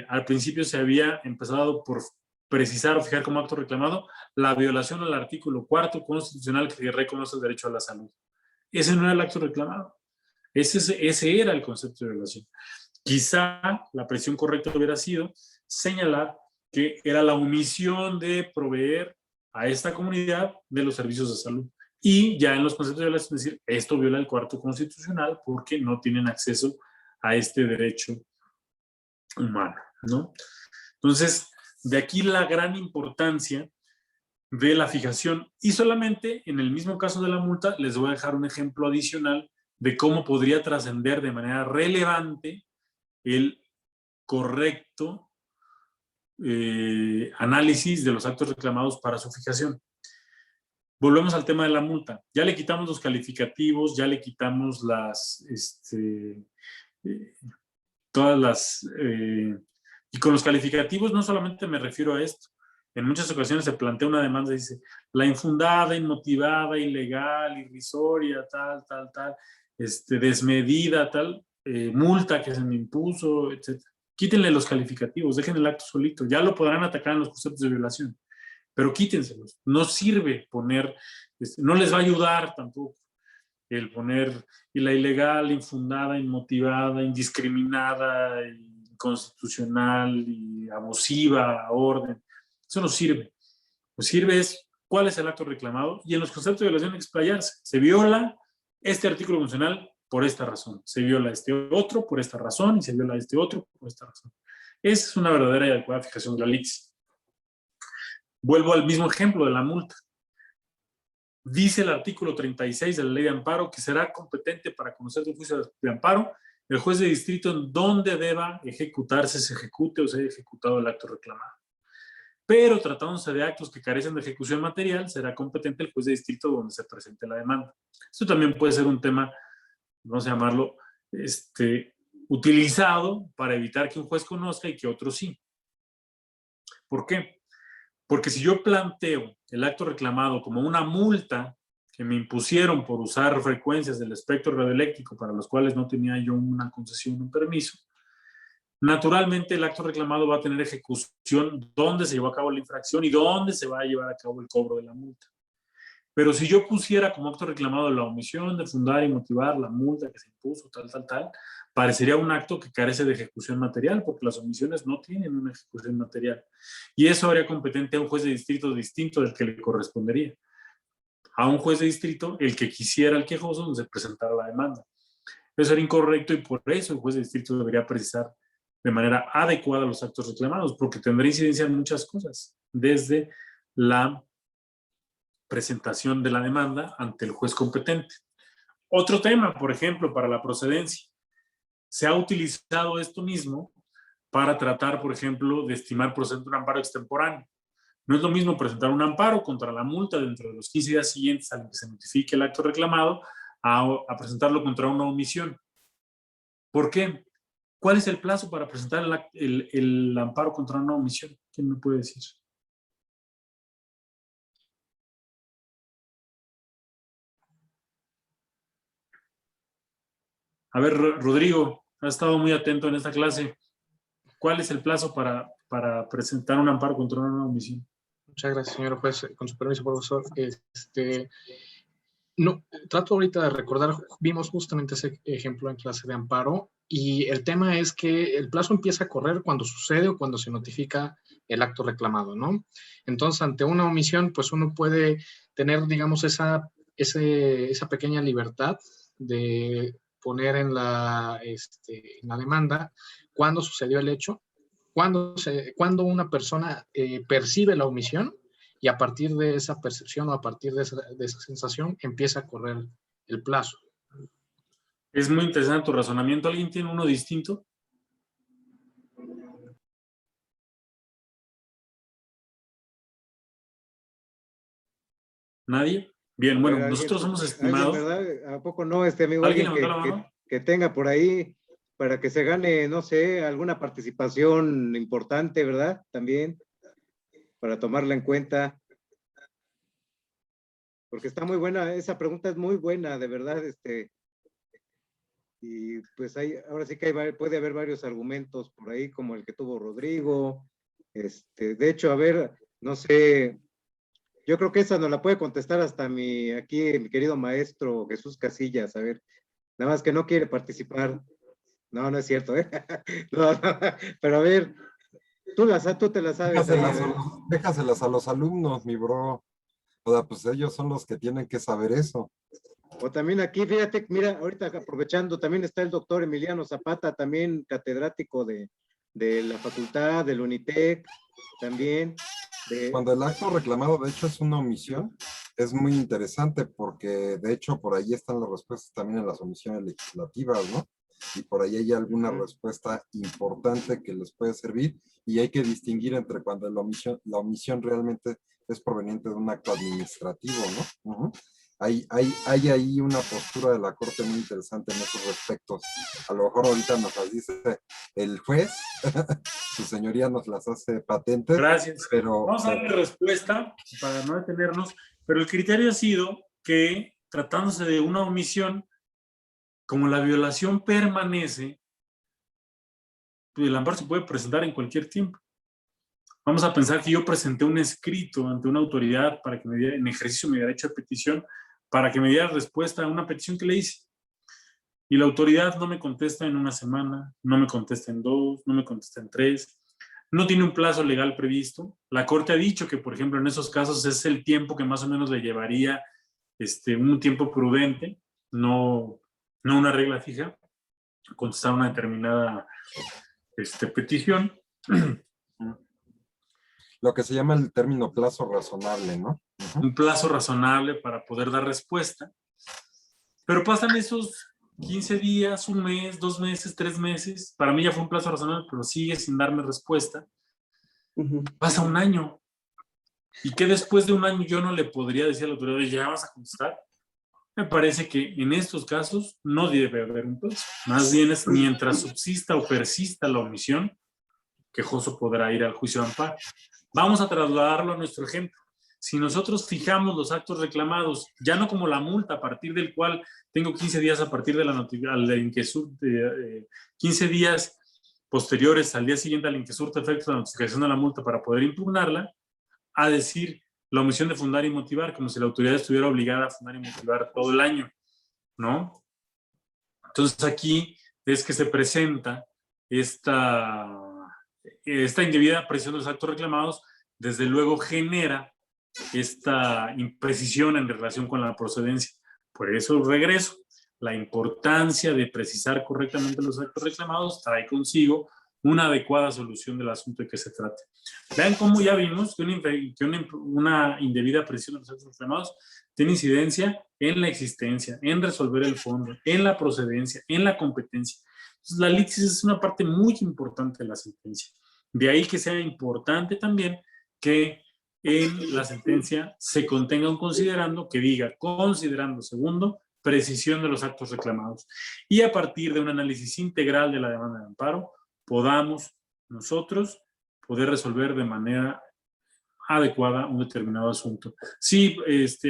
al principio se había empezado por precisar o fijar como acto reclamado la violación al artículo 4 constitucional que reconoce el derecho a la salud. Ese no era el acto reclamado. Ese era el concepto de violación. Quizá la presión correcta hubiera sido señalar que era la omisión de proveer a esta comunidad de los servicios de salud. Y ya en los conceptos de violación decir, esto viola el cuarto constitucional porque no tienen acceso a este derecho humano, ¿no? Entonces, de aquí la gran importancia de la fijación. Y solamente en el mismo caso de la multa, les voy a dejar un ejemplo adicional de cómo podría trascender de manera relevante el correcto análisis de los actos reclamados para su fijación. Volvemos al tema de la multa. Ya le quitamos los calificativos, ya le quitamos todas las... y con los calificativos no solamente me refiero a esto. En muchas ocasiones se plantea una demanda y dice la infundada, inmotivada, ilegal, irrisoria, tal, desmedida, tal, multa que se me impuso, etc. Quítenle los calificativos, dejen el acto solito. Ya lo podrán atacar en los conceptos de violación. pero quítenselos. No sirve poner, no les va a ayudar tampoco el poner y la ilegal, infundada, inmotivada, indiscriminada, inconstitucional y abusiva orden. Eso no sirve. Lo que sirve es cuál es el acto reclamado y en los conceptos de violación explayarse. Se viola este artículo constitucional por esta razón, se viola este otro por esta razón y se viola este otro por esta razón. Esa es una verdadera y adecuada fijación de la LICS. Vuelvo al mismo ejemplo de la multa. Dice el artículo 36 de la Ley de Amparo que será competente para conocer el juicio de amparo el juez de distrito en donde deba ejecutarse, se ejecute o se haya ejecutado el acto reclamado. Pero tratándose de actos que carecen de ejecución material, será competente el juez de distrito donde se presente la demanda. Esto también puede ser un tema, vamos a llamarlo, utilizado para evitar que un juez conozca y que otro sí. ¿Por qué? Porque si yo planteo el acto reclamado como una multa que me impusieron por usar frecuencias del espectro radioeléctrico para los cuales no tenía yo una concesión, un permiso, naturalmente el acto reclamado va a tener ejecución donde se llevó a cabo la infracción y dónde se va a llevar a cabo el cobro de la multa. Pero si yo pusiera como acto reclamado la omisión de fundar y motivar la multa que se impuso, tal, parecería un acto que carece de ejecución material, porque las omisiones no tienen una ejecución material. Y eso haría competente a un juez de distrito distinto del que le correspondería. A un juez de distrito, el que quisiera el quejoso donde se presentara la demanda. Eso era incorrecto y por eso el juez de distrito debería precisar de manera adecuada los actos reclamados, porque tendrá incidencia en muchas cosas, desde la presentación de la demanda ante el juez competente. Otro tema, por ejemplo, para la procedencia. Se ha utilizado esto mismo para tratar, por ejemplo, de estimar procedente un amparo extemporáneo. No es lo mismo presentar un amparo contra la multa dentro de los 15 días siguientes al que se notifique el acto reclamado a presentarlo contra una omisión. ¿Por qué? ¿Cuál es el plazo para presentar el amparo contra una omisión? ¿Quién me puede decir? A ver, Rodrigo, has estado muy atento en esta clase. ¿Cuál es el plazo para presentar un amparo contra una omisión? Muchas gracias, señor juez. Con su permiso, profesor. No, trato ahorita de recordar, vimos justamente ese ejemplo en clase de amparo y el tema es que el plazo empieza a correr cuando sucede o cuando se notifica el acto reclamado, ¿no? Entonces, ante una omisión, pues uno puede tener, digamos, esa pequeña libertad de poner en la demanda cuándo sucedió el hecho, cuándo una persona percibe la omisión y a partir de esa percepción o a partir de esa sensación empieza a correr el plazo. Es muy interesante tu razonamiento. ¿Alguien tiene uno distinto? ¿Nadie? Bien, bueno, nosotros hemos estimado... ¿Verdad? ¿A poco no, amigo? ¿Alguien levantó la mano? Que tenga por ahí para que se gane, no sé, alguna participación importante, ¿verdad? También, para tomarla en cuenta. Porque está muy buena, esa pregunta es muy buena, de verdad, y pues ahora sí que puede haber varios argumentos por ahí, como el que tuvo Rodrigo. De hecho, a ver, no sé, yo creo que esa nos la puede contestar hasta mi querido maestro Jesús Casillas, a ver, nada más que no quiere participar. No, no es cierto, ¿eh? No, pero a ver, tú te la sabes. Déjaselas a los alumnos, mi bro. O sea, pues ellos son los que tienen que saber eso. O también aquí, fíjate, mira, ahorita aprovechando, también está el doctor Emiliano Zapata, también catedrático de la facultad, del UNITEC, también. Cuando el acto reclamado, de hecho, es una omisión, es muy interesante porque, de hecho, por ahí están las respuestas también en las omisiones legislativas, ¿no? Y por ahí hay alguna respuesta importante que les puede servir y hay que distinguir entre cuando la omisión realmente es proveniente de un acto administrativo, ¿no? Hay ahí una postura de la Corte muy interesante en esos respectos. A lo mejor ahorita nos las dice el juez, su señoría nos las hace patentes. Gracias. Pero, vamos a darle respuesta para no detenernos, pero el criterio ha sido que tratándose de una omisión, como la violación permanece, el amparo se puede presentar en cualquier tiempo. Vamos a pensar que yo presenté un escrito ante una autoridad para que me diera, en ejercicio de mi derecho de petición, para que me diera respuesta a una petición que le hice. Y la autoridad no me contesta en una semana, no me contesta en 2, no me contesta en 3, no tiene un plazo legal previsto. La Corte ha dicho que, por ejemplo, en esos casos es el tiempo que más o menos le llevaría un tiempo prudente, no una regla fija, contestar una determinada petición. Lo que se llama el término plazo razonable, ¿no? Un plazo razonable para poder dar respuesta. Pero pasan esos 15 días, un mes, 2 meses, 3 meses. Para mí ya fue un plazo razonable, pero sigue sin darme respuesta. Pasa un año. ¿Y que después de un año yo no le podría decir a la autoridad, ya vas a contestar? Me parece que en estos casos no debe haber un plazo. Más bien es mientras subsista o persista la omisión, quejoso podrá ir al juicio de amparo. Vamos a trasladarlo a nuestro ejemplo. Si nosotros fijamos los actos reclamados, ya no como la multa a partir del cual tengo 15 días a partir de la inquietud, 15 días posteriores al día siguiente al que surta efecto la notificación de la multa para poder impugnarla, a decir la omisión de fundar y motivar, como si la autoridad estuviera obligada a fundar y motivar todo el año, ¿no? Entonces aquí es que se presenta esta indebida presión de los actos reclamados, desde luego genera esta imprecisión en relación con la procedencia. Por eso regreso. La importancia de precisar correctamente los actos reclamados trae consigo una adecuada solución del asunto de que se trate. Vean cómo ya vimos que una indebida presión de los actos reclamados tiene incidencia en la existencia, en resolver el fondo, en la procedencia, en la competencia. Entonces, la litis es una parte muy importante de la sentencia. De ahí que sea importante también que en la sentencia se contenga un considerando que diga, considerando segundo, precisión de los actos reclamados. Y a partir de un análisis integral de la demanda de amparo, podamos nosotros poder resolver de manera adecuada un determinado asunto. Sí,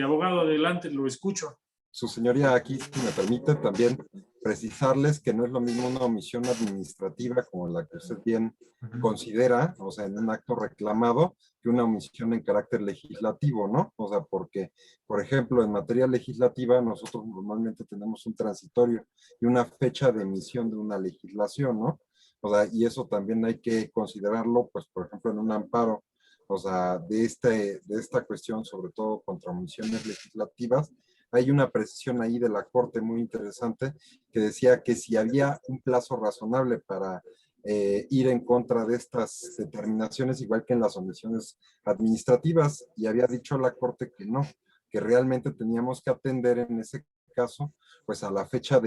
abogado, adelante, lo escucho. Su señoría, aquí, si me permite, también precisarles que no es lo mismo una omisión administrativa como la que usted bien considera, o sea, en un acto reclamado, que una omisión en carácter legislativo, ¿no? O sea, porque, por ejemplo, en materia legislativa nosotros normalmente tenemos un transitorio y una fecha de emisión de una legislación, ¿no? O sea, y eso también hay que considerarlo, pues, por ejemplo, en un amparo, o sea, de esta cuestión, sobre todo contra omisiones legislativas. Hay una precisión ahí de la Corte muy interesante que decía que si había un plazo razonable para ir en contra de estas determinaciones, igual que en las omisiones administrativas, y había dicho la Corte que no, que realmente teníamos que atender en ese caso, pues a la fecha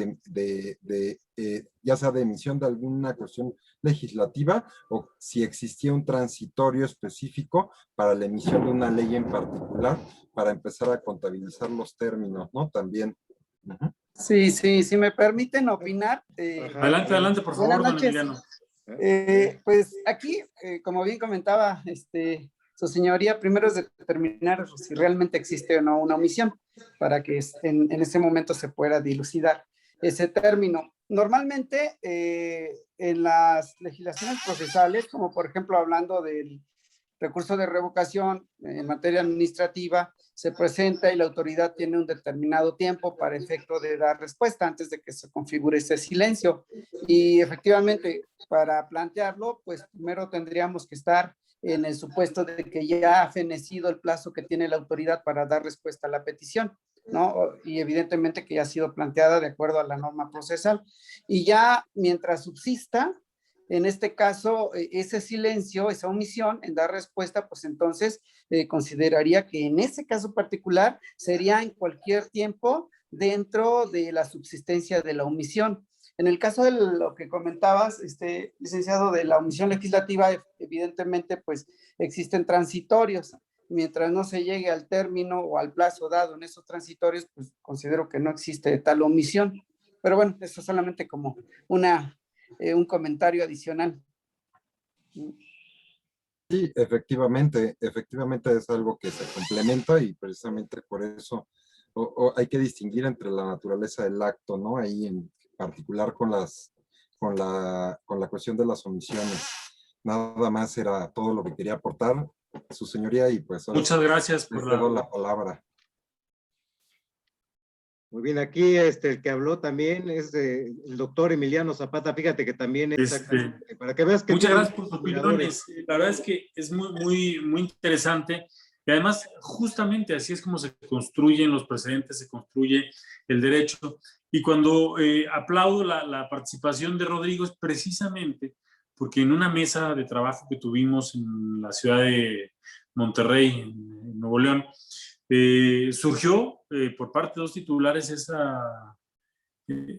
ya sea de emisión de alguna cuestión legislativa o si existía un transitorio específico para la emisión de una ley en particular, para empezar a contabilizar los términos, ¿no? También. Sí, si me permiten opinar. Adelante, por favor, buenas noches. Don Emiliano. Pues aquí, como bien comentaba su señoría, primero es determinar si realmente existe o no una omisión, para que en ese momento se pueda dilucidar ese término. Normalmente, en las legislaciones procesales, como por ejemplo hablando del recurso de revocación en materia administrativa, se presenta y la autoridad tiene un determinado tiempo para efecto de dar respuesta antes de que se configure ese silencio. Y efectivamente, para plantearlo, pues primero tendríamos que estar en el supuesto de que ya ha fenecido el plazo que tiene la autoridad para dar respuesta a la petición, ¿no? Y evidentemente que ya ha sido planteada de acuerdo a la norma procesal. Y ya mientras subsista, en este caso, ese silencio, esa omisión en dar respuesta, pues entonces consideraría que en ese caso particular sería en cualquier tiempo dentro de la subsistencia de la omisión. En el caso de lo que comentabas, licenciado, de la omisión legislativa, evidentemente, pues existen transitorios. Mientras no se llegue al término o al plazo dado en esos transitorios, pues considero que no existe tal omisión. Pero bueno, eso es solamente como un comentario adicional. Sí, efectivamente es algo que se complementa y precisamente por eso hay que distinguir entre la naturaleza del acto, ¿no? Ahí en particular con la cuestión de las omisiones. Nada más era todo lo que quería aportar, su señoría, y pues ahora Muchas gracias les por cedo la palabra. Muy bien, aquí el que habló también es el doctor Emiliano Zapata. Fíjate que también exactamente, para que veas que muchas tiene gracias por sus admiradores. opiniones. La verdad es que es muy interesante y además justamente así es como se construyen los precedentes, se construye el derecho. Y cuando aplaudo la participación de Rodrigo es precisamente porque en una mesa de trabajo que tuvimos en la ciudad de Monterrey, en Nuevo León, surgió por parte de los titulares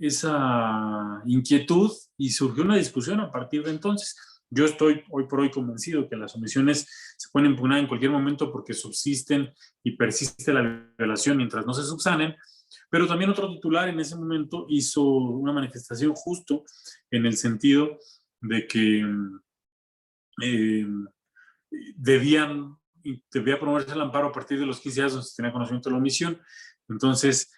esa inquietud y surgió una discusión a partir de entonces. Yo estoy hoy por hoy convencido que las omisiones se pueden impugnar en cualquier momento porque subsisten y persiste la violación mientras no se subsanen, pero también otro titular en ese momento hizo una manifestación justo en el sentido de que eh, debía promoverse el amparo a partir de los 15 años donde se tenía conocimiento de la omisión. Entonces,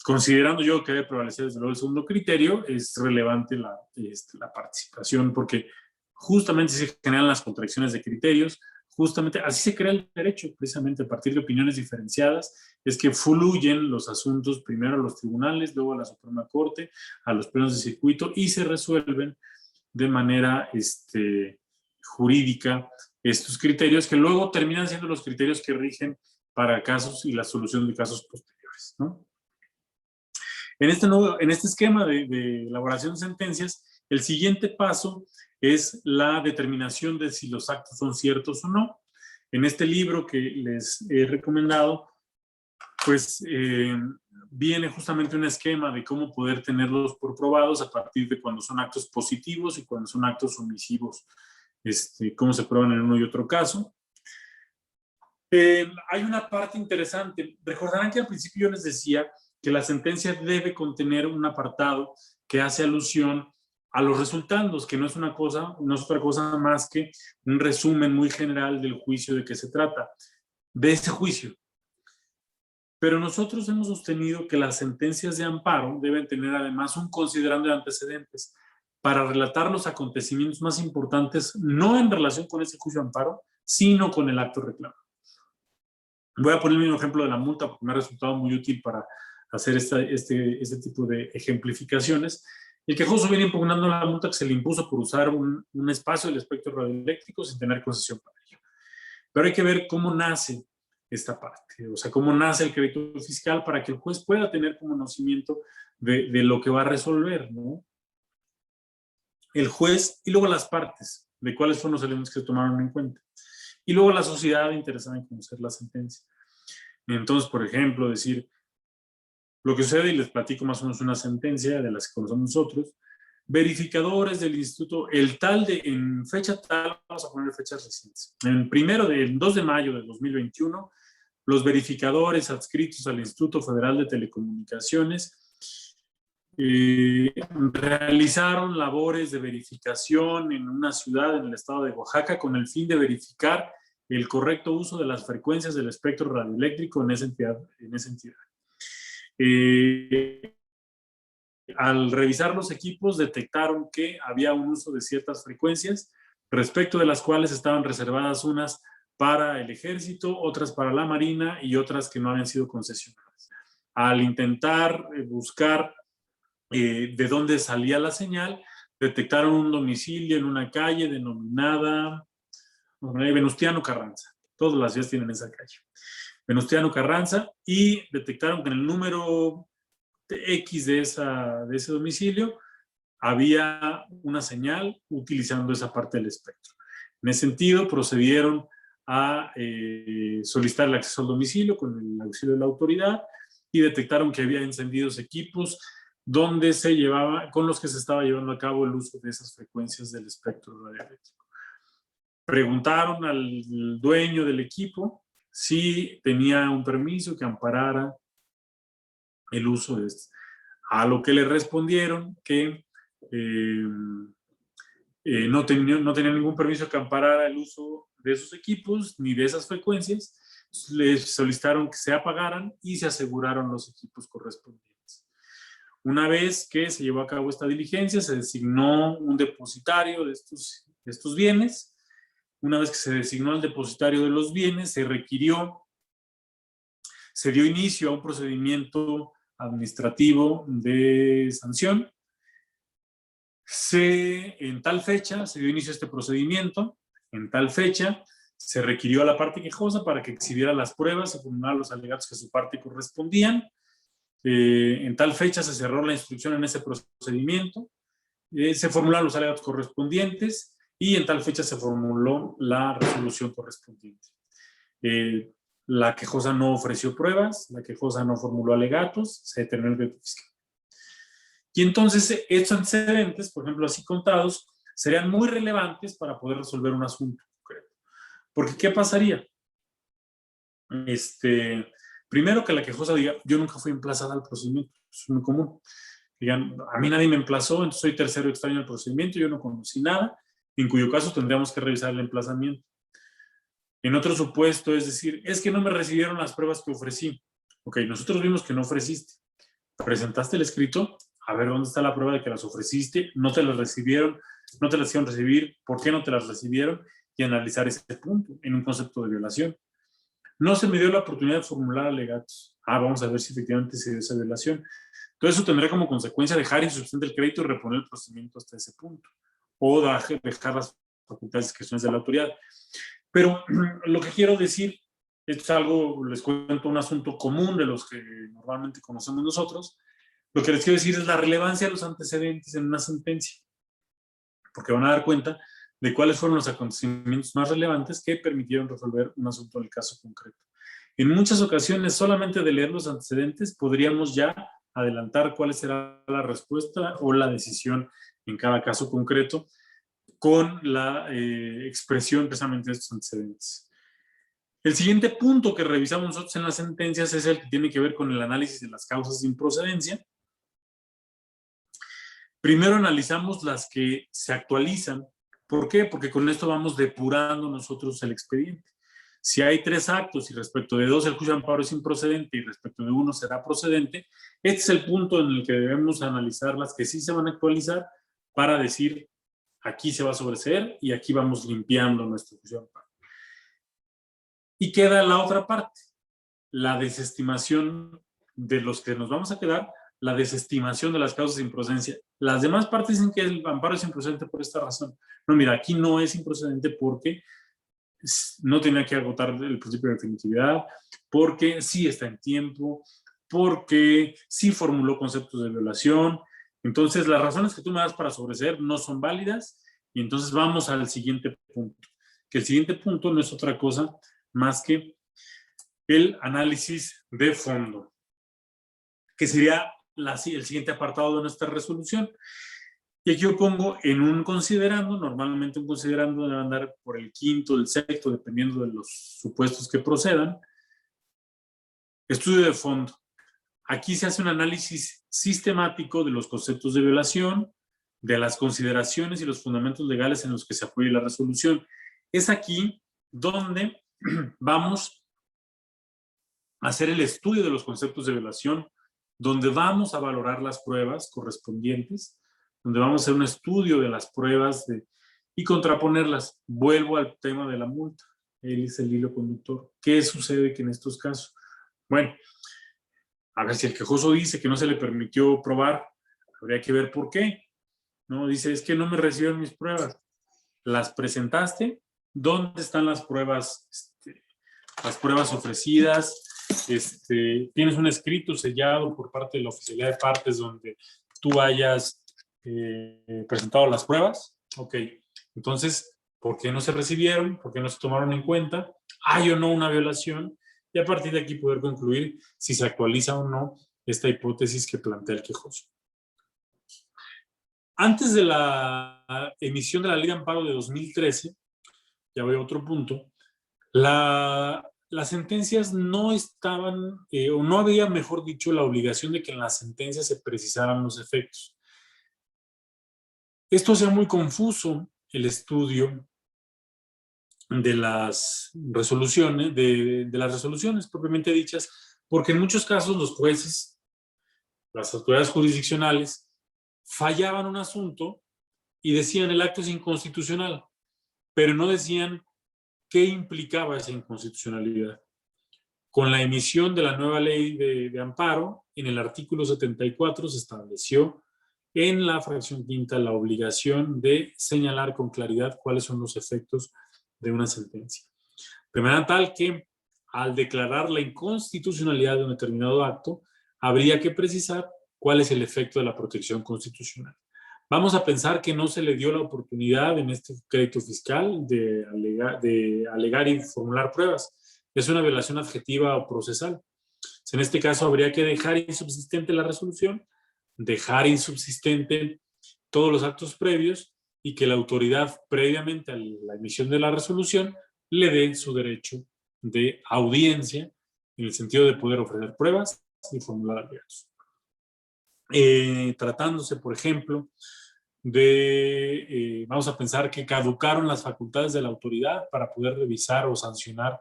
considerando yo que debe prevalecer desde luego el segundo criterio, es relevante la participación porque justamente se generan las contradicciones de criterios, justamente así se crea el derecho, precisamente a partir de opiniones diferenciadas, es que fluyen los asuntos primero a los tribunales, luego a la Suprema Corte, a los plenos de circuito y se resuelven de manera jurídica estos criterios que luego terminan siendo los criterios que rigen para casos y la solución de casos posteriores, ¿no? En este esquema de elaboración de sentencias, el siguiente paso es la determinación de si los actos son ciertos o no. En este libro que les he recomendado, pues viene justamente un esquema de cómo poder tenerlos por probados a partir de cuando son actos positivos y cuando son actos omisivos, cómo se prueban en uno y otro caso. Hay una parte interesante. Recordarán que al principio yo les decía que la sentencia debe contener un apartado que hace alusión a los resultandos, que no es otra cosa más que un resumen muy general del juicio de que se trata, de ese juicio. Pero nosotros hemos sostenido que las sentencias de amparo deben tener además un considerando de antecedentes para relatar los acontecimientos más importantes, no en relación con ese juicio de amparo, sino con el acto reclamado. Voy a poner el mismo ejemplo de la multa porque me ha resultado muy útil para hacer este tipo de ejemplificaciones. El quejoso viene impugnando la multa que se le impuso por usar un espacio del espectro radioeléctrico sin tener concesión para ello. Pero hay que ver cómo nace esta parte, o sea, cómo nace el crédito fiscal para que el juez pueda tener conocimiento de lo que va a resolver, ¿no? El juez y luego las partes, de cuáles fueron los elementos que se tomaron en cuenta. Y luego la sociedad interesada en conocer la sentencia. Entonces, por ejemplo, decir lo que sucede, y les platico más o menos una sentencia de las que conocemos nosotros, verificadores del instituto, en fecha tal, vamos a poner fechas recientes, el 2 de mayo de 2021, los verificadores adscritos al Instituto Federal de Telecomunicaciones realizaron labores de verificación en una ciudad en el estado de Oaxaca con el fin de verificar el correcto uso de las frecuencias del espectro radioeléctrico en esa entidad. Al revisar los equipos detectaron que había un uso de ciertas frecuencias, respecto de las cuales estaban reservadas unas para el ejército, otras para la marina y otras que no habían sido concesionadas. Al intentar buscar de dónde salía la señal, detectaron un domicilio en una calle denominada Venustiano Carranza. Todas las ciudades tienen esa calle. Venustiano Carranza, y detectaron que en el número X de ese domicilio había una señal utilizando esa parte del espectro. En ese sentido, procedieron a solicitar el acceso al domicilio con el auxilio de la autoridad y detectaron que había encendidos equipos con los que se estaba llevando a cabo el uso de esas frecuencias del espectro radioeléctrico. Preguntaron al dueño del equipo si tenía un permiso que amparara el uso de esto. A lo que le respondieron que no tenía ningún permiso que amparara el uso de esos equipos ni de esas frecuencias. Les solicitaron que se apagaran y se aseguraron los equipos correspondientes. Una vez que se llevó a cabo esta diligencia, se designó un depositario de estos bienes. Una vez que se designó al depositario de los bienes, se dio inicio a un procedimiento administrativo de sanción. En tal fecha se dio inicio a este procedimiento, en tal fecha se requirió a la parte quejosa para que exhibiera las pruebas, se formularan los alegatos que a su parte correspondían. En tal fecha se cerró la instrucción en ese procedimiento, se formularon los alegatos correspondientes y en tal fecha se formuló la resolución correspondiente. La quejosa no ofreció pruebas, la quejosa no formuló alegatos, se determinó el veto fiscal. Y entonces estos antecedentes, por ejemplo, así contados, serían muy relevantes para poder resolver un asunto concreto. Porque, ¿qué pasaría? Primero, que la quejosa diga, yo nunca fui emplazada al procedimiento, es muy común. Digan, a mí nadie me emplazó, entonces soy tercero extraño al procedimiento, yo no conocí nada, en cuyo caso tendríamos que revisar el emplazamiento. En otro supuesto, es decir, es que no me recibieron las pruebas que ofrecí. Ok, nosotros vimos que no ofreciste. ¿Presentaste el escrito? A ver, ¿dónde está la prueba de que las ofreciste? ¿No te las recibieron? ¿No te las hicieron recibir? ¿Por qué no te las recibieron? Y analizar ese punto en un concepto de violación. No se me dio la oportunidad de formular alegatos. Vamos a ver si efectivamente se dio esa violación. Todo eso tendrá como consecuencia dejar insubsistente el crédito y reponer el procedimiento hasta ese punto. O dejar las facultades de discreciones de la autoridad. Pero lo que quiero decir, esto es algo, les cuento un asunto común de los que normalmente conocemos nosotros. Lo que les quiero decir es la relevancia de los antecedentes en una sentencia. Porque van a dar cuenta de cuáles fueron los acontecimientos más relevantes que permitieron resolver un asunto del caso concreto. En muchas ocasiones, solamente de leer los antecedentes, podríamos ya adelantar cuál será la respuesta o la decisión en cada caso concreto con la expresión precisamente de estos antecedentes. El siguiente punto que revisamos nosotros en las sentencias es el que tiene que ver con el análisis de las causas de improcedencia. Primero analizamos las que se actualizan. ¿Por qué? Porque con esto vamos depurando nosotros el expediente. Si hay 3 actos y respecto de 2 el juicio de amparo es improcedente y respecto de 1 será procedente, este es el punto en el que debemos analizar las que sí se van a actualizar para decir aquí se va a sobreseer y aquí vamos limpiando nuestro juicio de amparo. Y queda la otra parte, la desestimación de los que nos vamos a quedar, la desestimación de las causas de improcedencia. Las demás partes dicen que el amparo es improcedente por esta razón. No, mira, aquí no es improcedente porque no tenía que agotar el principio de definitividad, porque sí está en tiempo, porque sí formuló conceptos de violación. Entonces, las razones que tú me das para sobreseer no son válidas y entonces vamos al siguiente punto. Que el siguiente punto no es otra cosa más que el análisis de fondo, que sería el siguiente apartado de nuestra resolución. Y aquí yo pongo en un considerando, normalmente un considerando debe andar por el quinto, el sexto, dependiendo de los supuestos que procedan. Estudio de fondo. Aquí se hace un análisis sistemático de los conceptos de violación, de las consideraciones y los fundamentos legales en los que se apoya la resolución. Es aquí donde vamos a hacer el estudio de los conceptos de violación, donde vamos a valorar las pruebas correspondientes, donde vamos a hacer un estudio de las pruebas y contraponerlas. Vuelvo al tema de la multa. Él es el hilo conductor. ¿Qué sucede que en estos casos? Bueno, a ver, si el quejoso dice que no se le permitió probar, habría que ver por qué. No, dice, es que no me recibieron mis pruebas. ¿Las presentaste? ¿Dónde están las pruebas ofrecidas? Tienes un escrito sellado por parte de la oficialidad de partes donde tú hayas presentado las pruebas. Ok, entonces, ¿por qué no se recibieron? ¿Por qué no se tomaron en cuenta? ¿Hay o no una violación? Y a partir de aquí poder concluir si se actualiza o no esta hipótesis que plantea el quejoso. Antes de la emisión de la Ley de Amparo de 2013, ya voy a otro punto, las sentencias no estaban, o no había, mejor dicho, la obligación de que en las sentencias se precisaran los efectos. Esto hacía muy confuso el estudio de las resoluciones, de las resoluciones propiamente dichas, porque en muchos casos los jueces, las autoridades jurisdiccionales, fallaban un asunto y decían el acto es inconstitucional. pero no decían qué implicaba esa inconstitucionalidad. Con la emisión de la nueva ley de amparo, en el artículo 74 se estableció en la fracción quinta la obligación de señalar con claridad cuáles son los efectos de una sentencia. De manera tal que al declarar la inconstitucionalidad de un determinado acto, habría que precisar cuál es el efecto de la protección constitucional. Vamos a pensar que no se le dio la oportunidad en este crédito fiscal de alegar y formular pruebas. Es una violación adjetiva o procesal. En este caso habría que dejar insubsistente la resolución, dejar insubsistente todos los actos previos y que la autoridad previamente a la emisión de la resolución le dé su derecho de audiencia en el sentido de poder ofrecer pruebas y formular alegatos. Tratándose, por ejemplo, vamos a pensar que caducaron las facultades de la autoridad para poder revisar o sancionar,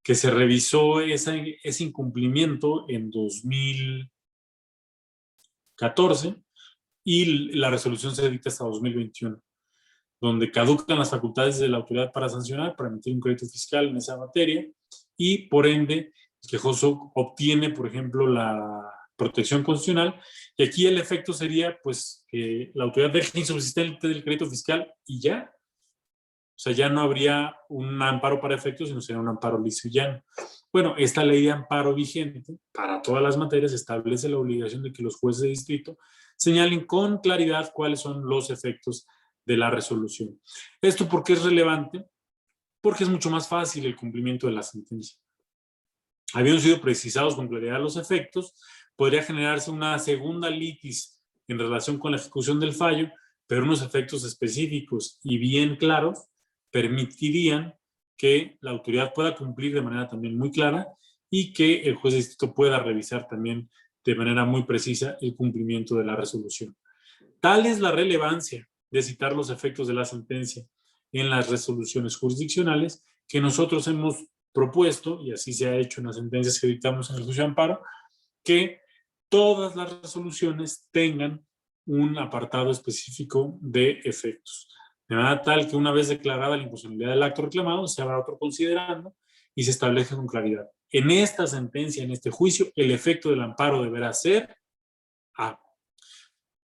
que se revisó ese incumplimiento en 2014 y la resolución se dicta hasta 2021, donde caducan las facultades de la autoridad para sancionar, para emitir un crédito fiscal en esa materia, y por ende el quejoso obtiene, por ejemplo, la protección constitucional, y aquí el efecto sería pues que la autoridad deje insubsistente el crédito fiscal y ya. O sea, ya no habría un amparo para efectos, sino sería un amparo liso y llano. Bueno, esta ley de amparo vigente para todas las materias establece la obligación de que los jueces de distrito señalen con claridad cuáles son los efectos de la resolución. ¿Esto por qué es relevante? Porque es mucho más fácil el cumplimiento de la sentencia. Habiendo sido precisados con claridad los efectos, podría generarse una segunda litis en relación con la ejecución del fallo, pero unos efectos específicos y bien claros permitirían que la autoridad pueda cumplir de manera también muy clara y que el juez de distrito pueda revisar también de manera muy precisa el cumplimiento de la resolución. Tal es la relevancia de citar los efectos de la sentencia en las resoluciones jurisdiccionales que nosotros hemos propuesto, y así se ha hecho en las sentencias que dictamos en el juicio de amparo, que todas las resoluciones tengan un apartado específico de efectos. De manera tal que una vez declarada la imposibilidad del acto reclamado, se habrá otro considerando y se establece con claridad. En esta sentencia, en este juicio, el efecto del amparo deberá ser A.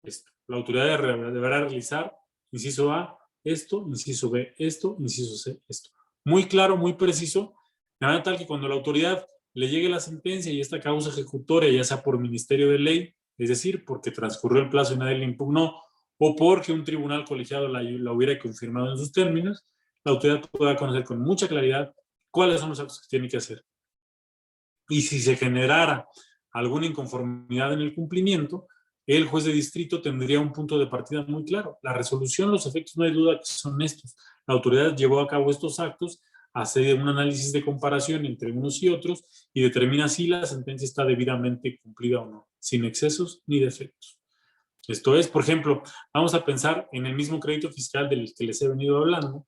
Esto. La autoridad deberá realizar, inciso A, esto, inciso B, esto, inciso C, esto. Muy claro, muy preciso, de manera tal que cuando la autoridad le llegue la sentencia y esta causa ejecutoria, ya sea por ministerio de ley, es decir, porque transcurrió el plazo y nadie le impugnó, o porque un tribunal colegiado la hubiera confirmado en sus términos, la autoridad podrá conocer con mucha claridad cuáles son los actos que tiene que hacer. Y si se generara alguna inconformidad en el cumplimiento, el juez de distrito tendría un punto de partida muy claro. La resolución, los efectos, no hay duda que son estos. La autoridad llevó a cabo estos actos, hace un análisis de comparación entre unos y otros y determina si la sentencia está debidamente cumplida o no, sin excesos ni defectos. Esto es, por ejemplo, vamos a pensar en el mismo crédito fiscal del que les he venido hablando,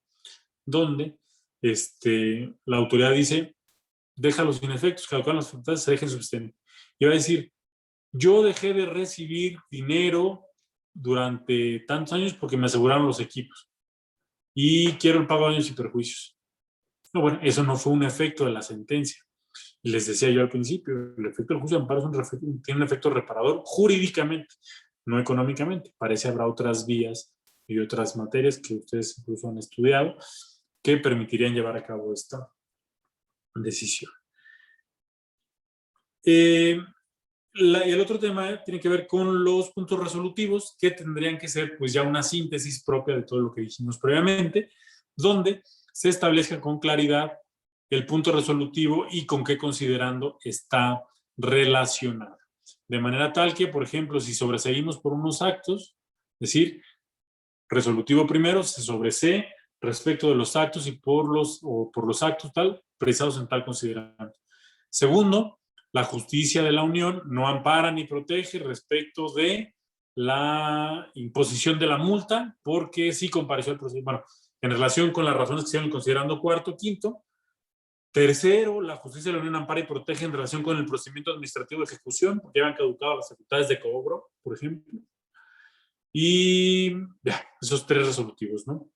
donde la autoridad dice, déjalo sin efectos, caducan las facultades, se dejen subsistentes. Y va a decir, yo dejé de recibir dinero durante tantos años porque me aseguraron los equipos y quiero el pago de daños y perjuicios. No, bueno, eso no fue un efecto de la sentencia. Y les decía yo al principio, el efecto del juicio de amparo tiene un efecto reparador jurídicamente, no económicamente. Parece habrá otras vías y otras materias que ustedes incluso han estudiado que permitirían llevar a cabo esta decisión. El otro tema tiene que ver con los puntos resolutivos que tendrían que ser pues ya una síntesis propia de todo lo que dijimos previamente, donde se establezca con claridad el punto resolutivo y con qué considerando está relacionado. De manera tal que, por ejemplo, si sobreseguimos por unos actos, es decir, resolutivo primero se sobresee respecto de los actos y por los actos tal, precisados en tal considerando. Segundo, la justicia de la Unión no ampara ni protege respecto de la imposición de la multa, porque sí compareció el procedimiento. Bueno, en relación con las razones que se iban considerando cuarto, quinto. Tercero, la justicia de la Unión ampara y protege en relación con el procedimiento administrativo de ejecución, porque ya han caducado las facultades de cobro, por ejemplo. Y ya, esos tres resolutivos, ¿no?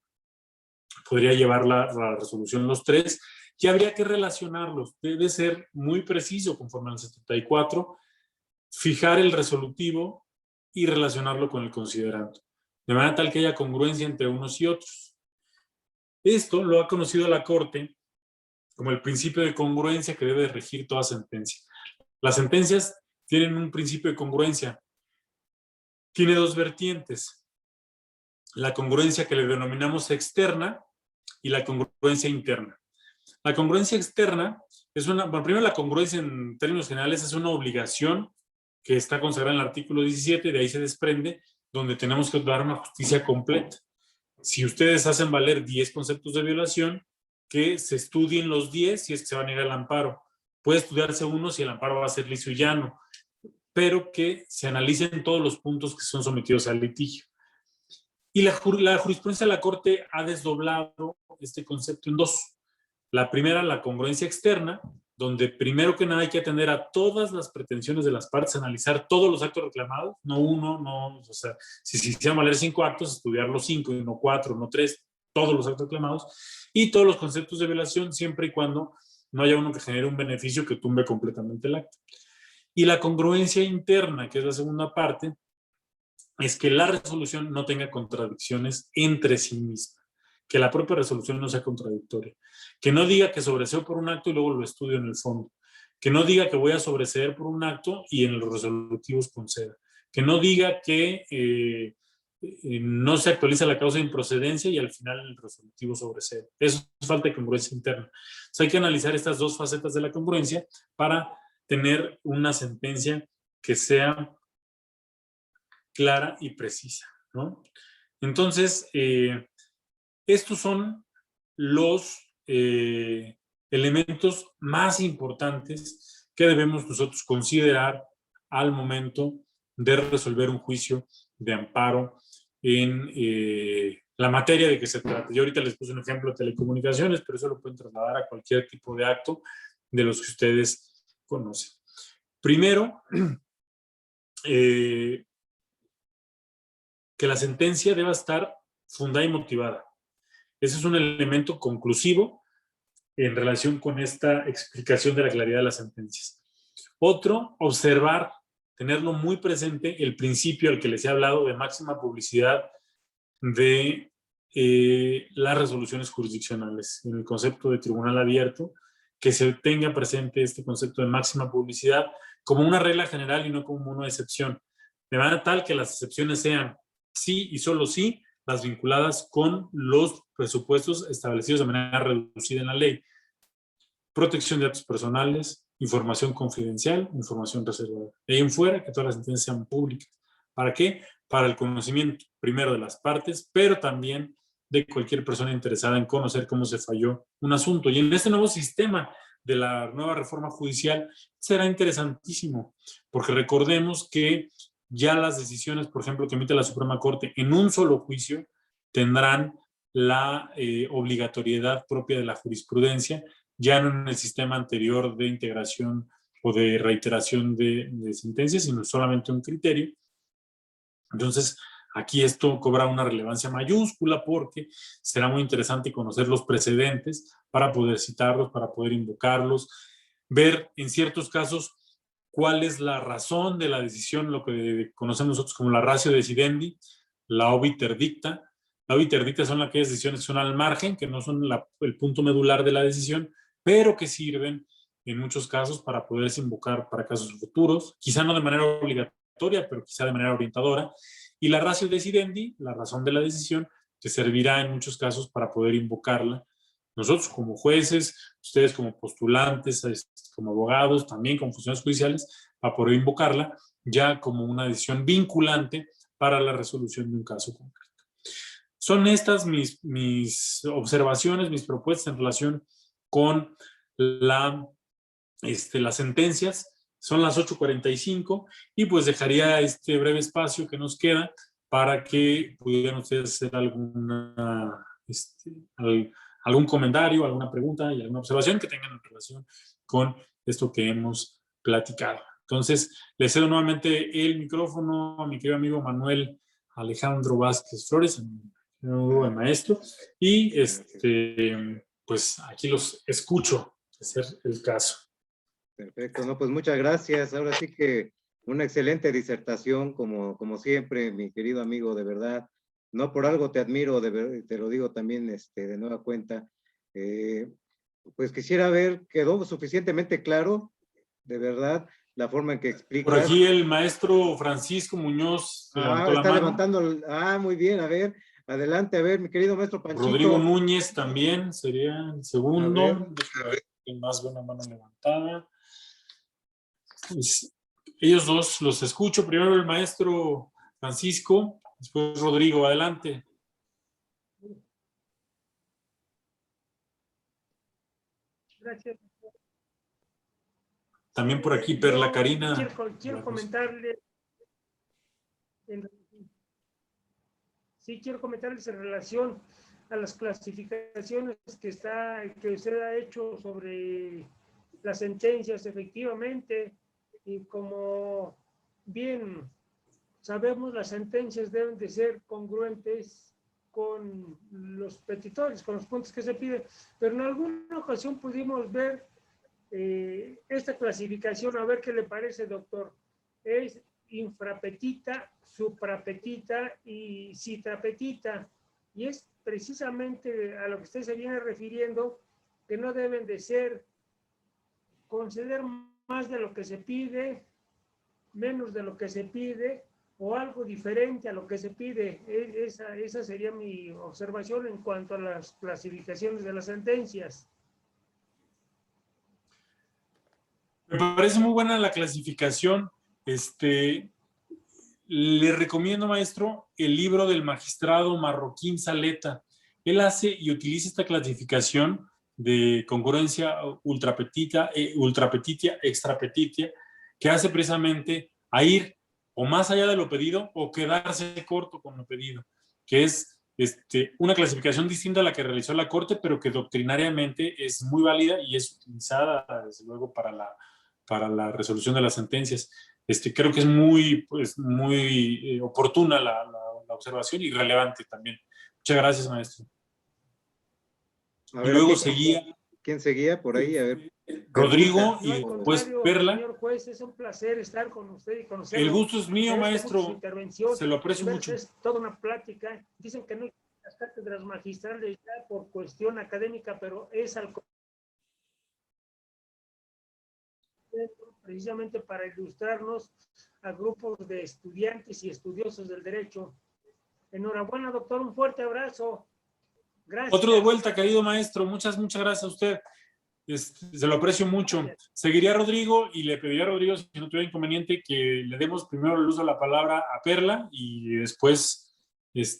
podría llevar la resolución los tres, y habría que relacionarlos. Debe ser muy preciso conforme al 74, fijar el resolutivo y relacionarlo con el considerando, de manera tal que haya congruencia entre unos y otros. Esto lo ha conocido la Corte como el principio de congruencia que debe regir toda sentencia. Las sentencias tienen un principio de congruencia. Tiene dos vertientes. La congruencia que le denominamos externa y la congruencia interna. La congruencia externa es bueno, primero la congruencia en términos generales es una obligación que está consagrada en el artículo 17, de ahí se desprende, donde tenemos que dar una justicia completa. Si ustedes hacen valer 10 conceptos de violación, que se estudien los 10 si es que se va a negar el amparo. Puede estudiarse uno si el amparo va a ser liso y llano, pero que se analicen todos los puntos que son sometidos al litigio. Y la jurisprudencia de la Corte ha desdoblado este concepto en dos. La primera, la congruencia externa, donde primero que nada hay que atender a todas las pretensiones de las partes, analizar todos los actos reclamados, no uno, no, o sea, si se van a valer 5 actos, estudiar los 5, no 4, no 3, todos los actos reclamados, y todos los conceptos de violación, siempre y cuando no haya uno que genere un beneficio que tumbe completamente el acto. Y la congruencia interna, que es la segunda parte, es que la resolución no tenga contradicciones entre sí misma, que la propia resolución no sea contradictoria, que no diga que sobreseo por un acto y luego lo estudio en el fondo, que no diga que voy a sobreseer por un acto y en los resolutivos conceda, que no diga que no se actualiza la causa de improcedencia y al final el resolutivo sobresee. Eso es falta de congruencia interna. Entonces hay que analizar estas dos facetas de la congruencia para tener una sentencia que sea clara y precisa, ¿no? Entonces, estos son los elementos más importantes que debemos nosotros considerar al momento de resolver un juicio de amparo en la materia de que se trata. Yo ahorita les puse un ejemplo de telecomunicaciones, pero eso lo pueden trasladar a cualquier tipo de acto de los que ustedes conocen. Primero, que la sentencia deba estar fundada y motivada. Ese es un elemento conclusivo en relación con esta explicación de la claridad de las sentencias. Otro, observar, tenerlo muy presente, el principio al que les he hablado de máxima publicidad de las resoluciones jurisdiccionales. En el concepto de tribunal abierto, que se tenga presente este concepto de máxima publicidad como una regla general y no como una excepción. De manera tal que las excepciones sean sí y solo sí, las vinculadas con los presupuestos establecidos de manera reducida en la ley. Protección de datos personales, información confidencial, información reservada. De ahí en fuera, que todas las sentencias sean públicas. ¿Para qué? Para el conocimiento, primero de las partes, pero también de cualquier persona interesada en conocer cómo se falló un asunto. Y en este nuevo sistema de la nueva reforma judicial será interesantísimo, porque recordemos que ya las decisiones, por ejemplo, que emite la Suprema Corte en un solo juicio tendrán la obligatoriedad propia de la jurisprudencia, ya no en el sistema anterior de integración o de reiteración de sentencias, sino solamente un criterio. Entonces, aquí esto cobra una relevancia mayúscula porque será muy interesante conocer los precedentes para poder citarlos, para poder invocarlos, ver en ciertos casos cuál es la razón de la decisión, lo que conocemos nosotros como la ratio decidendi, la obiter dicta. La obiter dicta son aquellas decisiones que son al margen, que no son el punto medular de la decisión, pero que sirven en muchos casos para poderse invocar para casos futuros, quizá no de manera obligatoria, pero quizá de manera orientadora. Y la ratio decidendi, la razón de la decisión, que servirá en muchos casos para poder invocarla. Nosotros como jueces, ustedes como postulantes, como abogados, también como funcionarios judiciales, para poder invocarla ya como una decisión vinculante para la resolución de un caso concreto. Son estas mis observaciones, mis propuestas en relación con las sentencias. Son las 8:45 y pues dejaría este breve espacio que nos queda para que pudieran ustedes hacer algún comentario, alguna pregunta y alguna observación que tengan en relación con esto que hemos platicado. Entonces, le cedo nuevamente el micrófono a mi querido amigo Manuel Alejandro Vázquez Flores, no duda, maestro. Y pues aquí los escucho, de ser el caso. Perfecto, no, pues muchas gracias. Ahora sí que una excelente disertación, como siempre, mi querido amigo, de verdad. No por algo te admiro, te lo digo también de nueva cuenta. Pues quisiera ver, quedó suficientemente claro, de verdad, la forma en que explicas. Por aquí el maestro Francisco Muñoz levantó la está mano. levantando. Muy bien, a ver, adelante, a ver, mi querido maestro Panchito. Rodrigo Núñez también sería el segundo. A ver. ¿Quién más ve una mano levantada? Pues, ellos dos los escucho. Primero el maestro Francisco, después Rodrigo, adelante. Gracias. También por aquí Perla Karina. Quiero comentarles en relación a las clasificaciones que usted ha hecho sobre las sentencias, efectivamente, y como bien sabemos, las sentencias deben de ser congruentes con los petitores, con los puntos que se piden, pero en alguna ocasión pudimos ver esta clasificación, a ver qué le parece, doctor. Es infrapetita, suprapetita y citrapetita, y es precisamente a lo que usted se viene refiriendo, que no deben de ser, conceder más de lo que se pide, menos de lo que se pide, o algo diferente a lo que se pide. Esa sería mi observación en cuanto a las clasificaciones de las sentencias. Me parece muy buena la clasificación. Le recomiendo, maestro, el libro del magistrado Marroquín Saleta. Él hace y utiliza esta clasificación de congruencia ultrapetita, ultrapetitia, extrapetitia, que hace precisamente a ir o más allá de lo pedido o quedarse corto con lo pedido, que es una clasificación distinta a la que realizó la Corte, pero que doctrinariamente es muy válida y es utilizada, desde luego, para la resolución de las sentencias. Creo que es muy oportuna la observación y relevante también. Muchas gracias, maestro. A ver, y luego seguía. ¿Quién seguía por ahí? A ver. Rodrigo y después Perla. Señor juez, es un placer estar con usted y conocerlo. El gusto es mío, maestro. Se lo aprecio mucho. Es toda una plática. Dicen que no hay las cátedras magistrales ya por cuestión académica, pero es precisamente para ilustrarnos a grupos de estudiantes y estudiosos del derecho. Enhorabuena, doctor, un fuerte abrazo. Gracias. Otro de vuelta, querido maestro. Muchas gracias a usted. Se lo aprecio mucho. Gracias. Seguiría Rodrigo y le pediría a Rodrigo, si no tuviera inconveniente, que le demos primero el uso de la palabra a Perla y después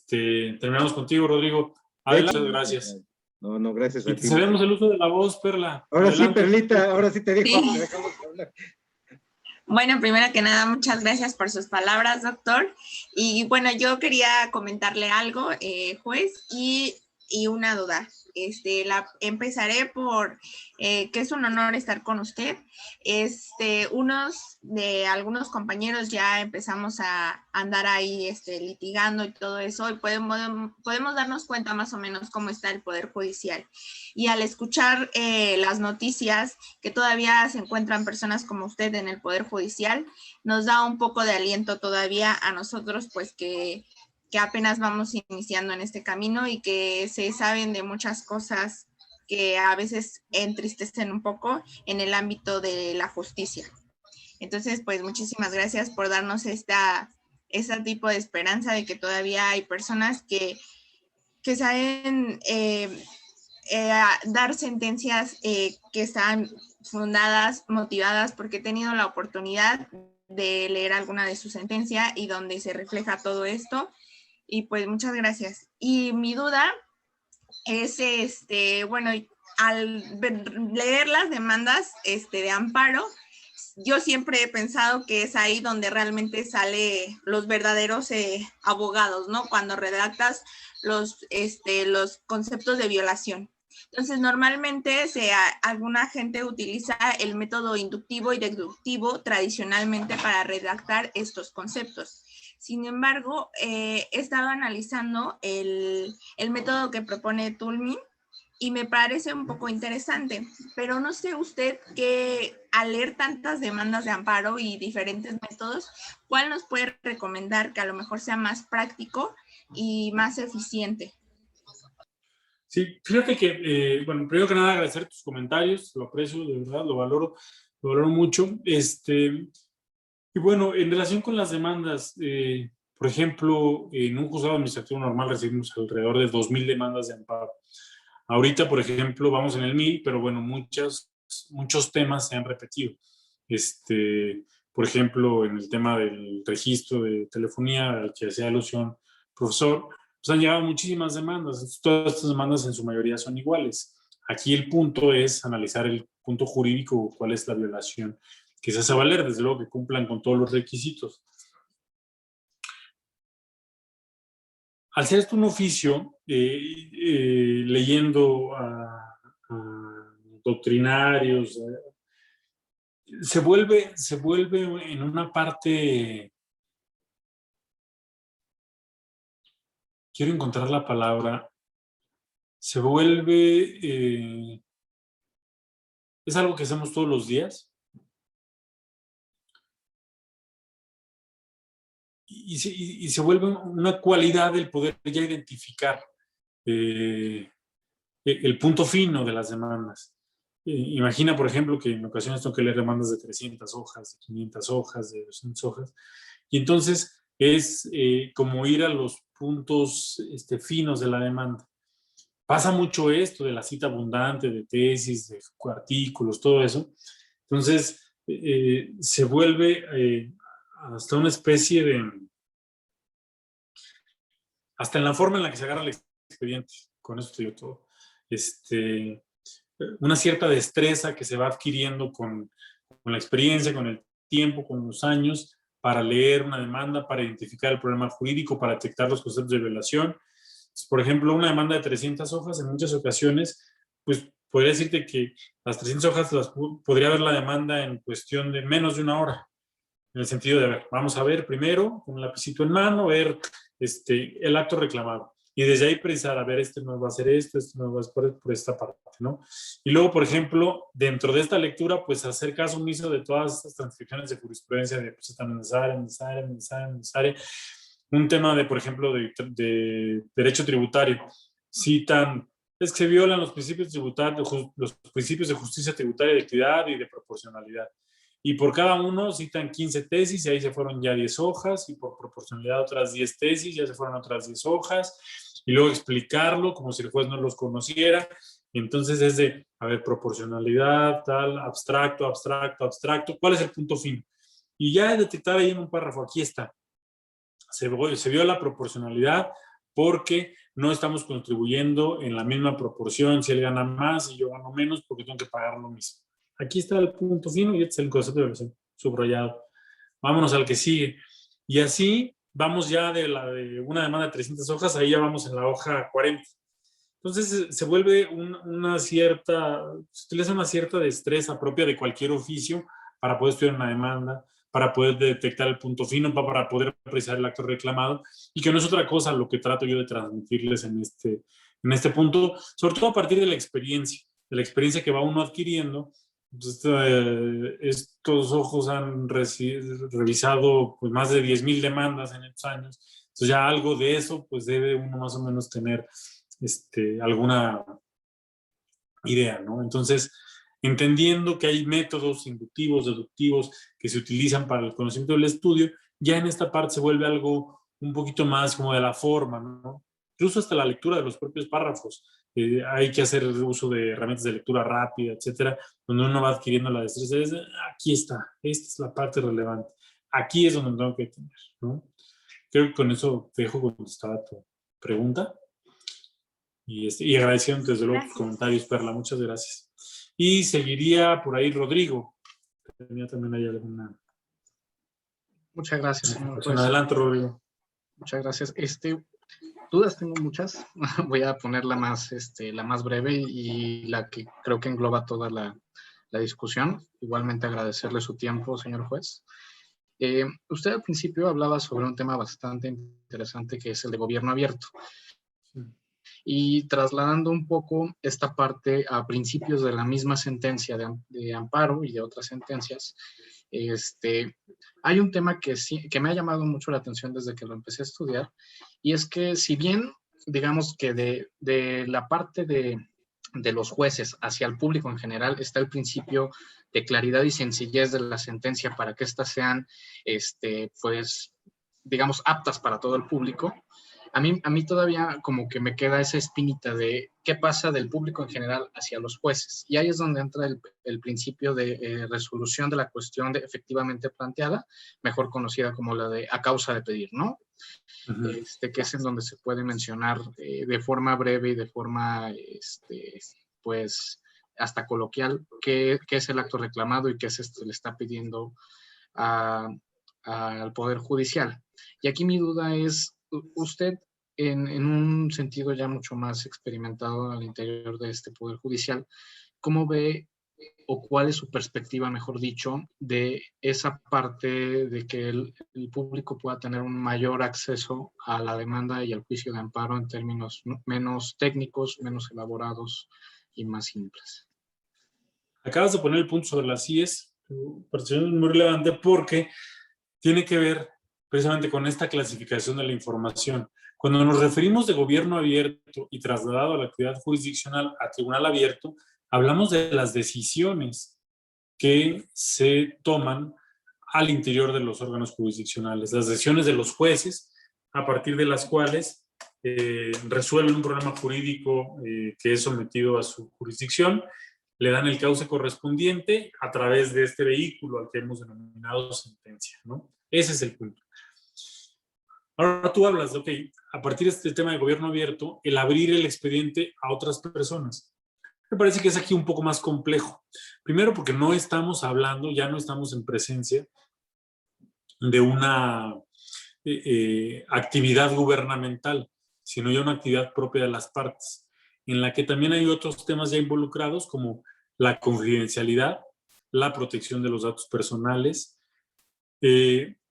terminamos contigo, Rodrigo. Adelante, gracias. No, gracias a ti. Y te cedemos el uso de la voz, Perla. Ahora Adelante. Sí, Perlita, ahora sí te dejo. Sí. Bueno, primero que nada, muchas gracias por sus palabras, doctor. Y bueno, yo quería comentarle algo, juez, y una duda. Empezaré por que es un honor estar con usted. Algunos compañeros ya empezamos a andar ahí litigando y todo eso, y podemos darnos cuenta más o menos cómo está el Poder Judicial. Y al escuchar las noticias que todavía se encuentran personas como usted en el Poder Judicial, nos da un poco de aliento todavía a nosotros, pues que apenas vamos iniciando en este camino y que se saben de muchas cosas que a veces entristecen un poco en el ámbito de la justicia. Entonces, pues muchísimas gracias por darnos ese tipo de esperanza de que todavía hay personas que saben dar sentencias que están fundadas, motivadas, porque he tenido la oportunidad de leer alguna de sus sentencias y donde se refleja todo esto. Y pues muchas gracias. Y mi duda es, bueno, al leer las demandas de amparo, yo siempre he pensado que es ahí donde realmente salen los verdaderos abogados, ¿no? Cuando redactas los conceptos de violación. Entonces, normalmente alguna gente utiliza el método inductivo y deductivo tradicionalmente para redactar estos conceptos. Sin embargo, he estado analizando el método que propone Toulmin y me parece un poco interesante, pero no sé usted que al leer tantas demandas de amparo y diferentes métodos, ¿cuál nos puede recomendar que a lo mejor sea más práctico y más eficiente? Sí, fíjate que, bueno, primero que nada agradecer tus comentarios, lo aprecio, de verdad, lo valoro mucho. Y bueno, en relación con las demandas, por ejemplo, en un juzgado administrativo normal recibimos alrededor de 2,000 demandas de amparo. Ahorita, por ejemplo, vamos en el 1,000, pero bueno, muchos temas se han repetido. Por ejemplo, en el tema del registro de telefonía al que hacía alusión profesor, pues han llegado muchísimas demandas. Todas estas demandas en su mayoría son iguales. Aquí el punto es analizar el punto jurídico, cuál es la violación que se hace valer, desde luego que cumplan con todos los requisitos. Al ser esto un oficio, leyendo a doctrinarios, se vuelve en una parte, quiero encontrar la palabra, se vuelve, es algo que hacemos todos los días, y se vuelve una cualidad del poder ya identificar el punto fino de las demandas. Imagina, por ejemplo, que en ocasiones tengo que leer demandas de 300 hojas, de 500 hojas, de 200 hojas, y entonces es como ir a los puntos finos de la demanda. Pasa mucho esto de la cita abundante, de tesis, de artículos, todo eso. Entonces, se vuelve hasta una especie de... hasta en la forma en la que se agarra el expediente. Con eso te digo todo. Una cierta destreza que se va adquiriendo con la experiencia, con el tiempo, con los años, para leer una demanda, para identificar el problema jurídico, para detectar los conceptos de violación. Por ejemplo, una demanda de 300 hojas, en muchas ocasiones, pues podría decirte que las 300 hojas las podría ver la demanda en cuestión de menos de una hora. En el sentido de, a ver, vamos a ver primero, con un lapicito en mano, ver el acto reclamado. Y desde ahí precisar, a ver, no va a ser esto no va a ser por esta parte, ¿no? Y luego, por ejemplo, dentro de esta lectura, pues hacer caso omiso de todas estas transcripciones de jurisprudencia de pues tan necesaria. Un tema de, por ejemplo, de derecho tributario. Citan, es que se violan los principios tributarios, los principios de justicia tributaria, de equidad y de proporcionalidad. Y por cada uno citan 15 tesis y ahí se fueron ya 10 hojas y por proporcionalidad otras 10 tesis, ya se fueron otras 10 hojas y luego explicarlo como si el juez no los conociera. Y entonces es de, a ver, proporcionalidad, tal, abstracto, ¿cuál es el punto fino? Y ya detectar ahí en un párrafo, aquí está. Se vio la proporcionalidad porque no estamos contribuyendo en la misma proporción, si él gana más y yo gano menos porque tengo que pagar lo mismo. Aquí está el punto fino y este es el concepto de violación subrayado. Vámonos al que sigue. Y así vamos ya de una demanda de 300 hojas, ahí ya vamos en la hoja 40. Entonces se vuelve se utiliza una cierta destreza propia de cualquier oficio para poder estudiar una demanda, para poder detectar el punto fino, para poder precisar el acto reclamado, y que no es otra cosa lo que trato yo de transmitirles en este punto, sobre todo a partir de la experiencia que va uno adquiriendo. Estos ojos han revisado pues, más de 10,000 demandas en estos años, entonces ya algo de eso pues debe uno más o menos tener alguna idea, ¿no? Entonces, entendiendo que hay métodos inductivos, deductivos que se utilizan para el conocimiento del estudio, ya en esta parte se vuelve algo un poquito más como de la forma, ¿no? Incluso hasta la lectura de los propios párrafos. Hay que hacer uso de herramientas de lectura rápida, etcétera, donde uno va adquiriendo la destreza. Aquí está, esta es la parte relevante. Aquí es donde tengo que tener, ¿no? Creo que con eso te dejo contestada tu pregunta. Y agradeciendo desde luego tus comentarios, Perla. Muchas gracias. Y seguiría por ahí Rodrigo. Tenía también ahí alguna. Muchas gracias, señor juez. Adelante, Rodrigo. Muchas gracias. Dudas tengo muchas. Voy a poner la más breve y la que creo que engloba toda la discusión. Igualmente agradecerle su tiempo, señor juez. Usted al principio hablaba sobre un tema bastante interesante que es el de gobierno abierto. Y trasladando un poco esta parte a principios de la misma sentencia de amparo y de otras sentencias, hay un tema que me ha llamado mucho la atención desde que lo empecé a estudiar, y es que si bien, digamos que de la parte de los jueces hacia el público en general está el principio de claridad y sencillez de la sentencia para que éstas sean, pues, digamos, aptas para todo el público. A mí todavía como que me queda esa espinita de qué pasa del público en general hacia los jueces. Y ahí es donde entra el principio de resolución de la cuestión efectivamente planteada, mejor conocida como la de a causa de pedir, ¿no? Que es en donde se puede mencionar de forma breve y de forma, pues, hasta coloquial, qué es el acto reclamado y qué es esto que le está pidiendo al Poder Judicial. Y aquí mi duda es, usted, en un sentido ya mucho más experimentado al interior de este Poder Judicial, ¿cómo ve o cuál es su perspectiva, mejor dicho, de esa parte de que el público pueda tener un mayor acceso a la demanda y al juicio de amparo en términos menos técnicos, menos elaborados y más simples? Acabas de poner el punto sobre las IES, tu percepción es muy relevante porque tiene que ver precisamente con esta clasificación de la información. Cuando nos referimos de gobierno abierto y trasladado a la actividad jurisdiccional a tribunal abierto, hablamos de las decisiones que se toman al interior de los órganos jurisdiccionales, las decisiones de los jueces, a partir de las cuales resuelven un problema jurídico que es sometido a su jurisdicción, le dan el cauce correspondiente a través de este vehículo al que hemos denominado sentencia, ¿no? Ese es el punto. Ahora tú hablas de, ok, a partir de este tema de gobierno abierto, el abrir el expediente a otras personas. Me parece que es aquí un poco más complejo. Primero porque no estamos hablando, ya no estamos en presencia de una actividad gubernamental, sino ya una actividad propia de las partes, en la que también hay otros temas ya involucrados como la confidencialidad, la protección de los datos personales.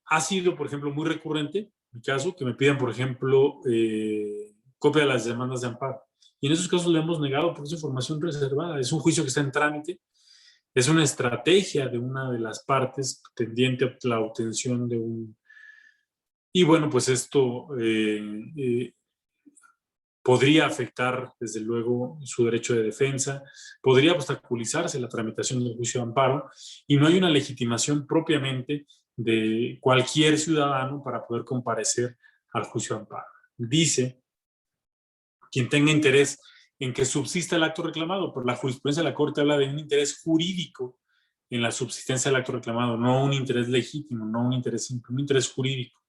Ha sido, por ejemplo, muy recurrente mi caso que me pidan, por ejemplo, copia de las demandas de amparo. Y en esos casos le hemos negado porque es información reservada. Es un juicio que está en trámite. Es una estrategia de una de las partes tendiente a la obtención de un... Y bueno, pues esto podría afectar, desde luego, su derecho de defensa, podría obstaculizarse la tramitación del juicio de amparo y no hay una legitimación propiamente de cualquier ciudadano para poder comparecer al juicio de amparo. Dice quien tenga interés en que subsista el acto reclamado, por la jurisprudencia de la Corte habla de un interés jurídico en la subsistencia del acto reclamado, no un interés legítimo, no un interés simple, un interés jurídico.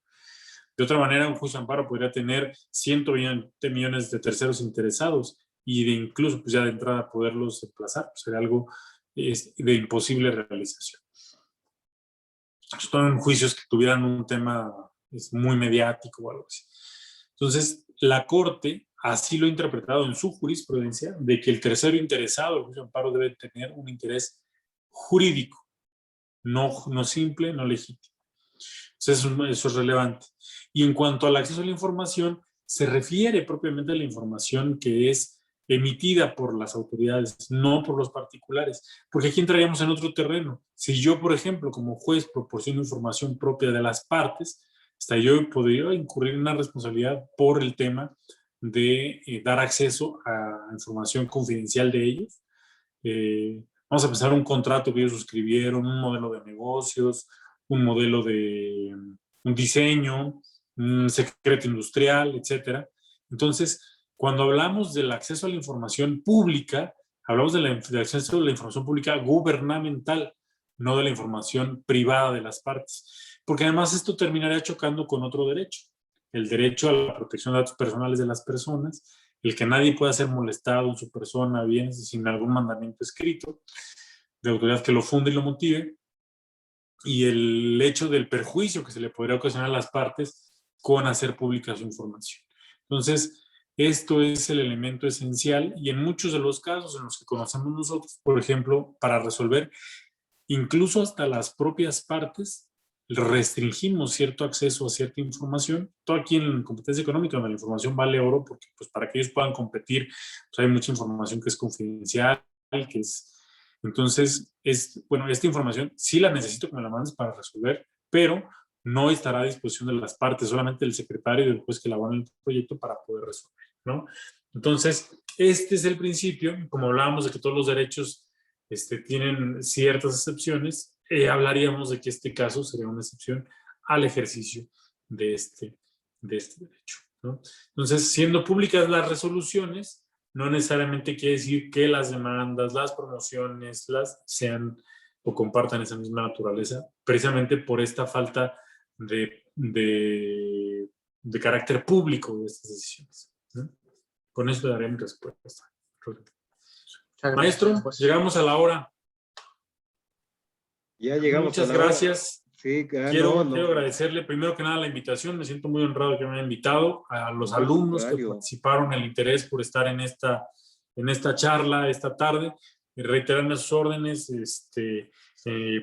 De otra manera, un juicio de amparo podría tener 120 millones de terceros interesados y de incluso, pues ya de entrada, poderlos desplazar. Pues sería algo de imposible realización. Son juicios que tuvieran un tema muy mediático o algo así. Entonces, la Corte así lo ha interpretado en su jurisprudencia, de que el tercero interesado del juicio de amparo debe tener un interés jurídico, no simple, no legítimo. Entonces, eso es relevante. Y en cuanto al acceso a la información, se refiere propiamente a la información que es emitida por las autoridades, no por los particulares. Porque aquí entraríamos en otro terreno. Si yo, por ejemplo, como juez proporciono información propia de las partes, hasta yo podría incurrir en una responsabilidad por el tema de dar acceso a información confidencial de ellos. Vamos a pensar un contrato que ellos suscribieron, un modelo de negocios, un modelo de un diseño, un secreto industrial, etc. Entonces, cuando hablamos del acceso a la información pública, hablamos del acceso a la información pública gubernamental, no de la información privada de las partes. Porque además esto terminaría chocando con otro derecho, el derecho a la protección de datos personales de las personas, el que nadie pueda ser molestado en su persona, bien, sin algún mandamiento escrito de autoridad que lo funde y lo motive, y el hecho del perjuicio que se le podría ocasionar a las partes con hacer pública su información. Entonces, esto es el elemento esencial y en muchos de los casos en los que conocemos nosotros, por ejemplo, para resolver, incluso hasta las propias partes restringimos cierto acceso a cierta información. Todo aquí en competencia económica, donde la información vale oro, porque pues, para que ellos puedan competir, pues, hay mucha información que es confidencial, que es... Entonces, bueno, esta información sí la necesito que me la mandes para resolver, pero no estará a disposición de las partes, solamente del secretario y del juez que elabora el proyecto para poder resolver, ¿no? Entonces, este es el principio. Como hablábamos de que todos los derechos tienen ciertas excepciones, hablaríamos de que este caso sería una excepción al ejercicio de este derecho, ¿no? Entonces, siendo públicas las resoluciones, no necesariamente quiere decir que las demandas, las promociones, sean o compartan esa misma naturaleza, precisamente por esta falta de carácter público de estas decisiones, ¿no? Con eso le daré mi respuesta. Maestro, pues llegamos a la hora. Ya llegamos. Muchas gracias. Sí, quiero agradecerle primero que nada la invitación. Me siento muy honrado que me haya invitado. A los alumnos que participaron, el interés por estar en esta charla esta tarde. Reiterarme sus órdenes